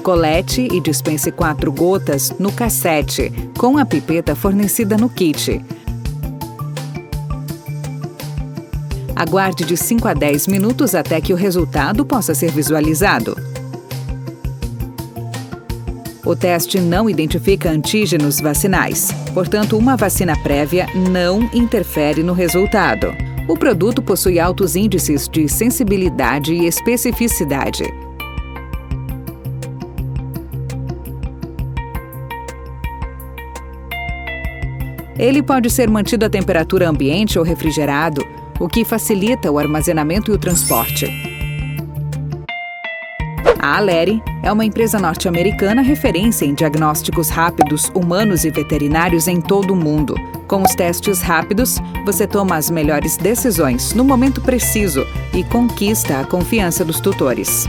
Colete e dispense 4 gotas no cassete, com a pipeta fornecida no kit. Aguarde de 5 a 10 minutos até que o resultado possa ser visualizado. O teste não identifica antígenos vacinais, portanto, uma vacina prévia não interfere no resultado. O produto possui altos índices de sensibilidade e especificidade. Ele pode ser mantido a temperatura ambiente ou refrigerado, o que facilita o armazenamento e o transporte. A Aleri é uma empresa norte-americana referência em diagnósticos rápidos humanos e veterinários em todo o mundo. Com os testes rápidos, você toma as melhores decisões no momento preciso e conquista a confiança dos tutores.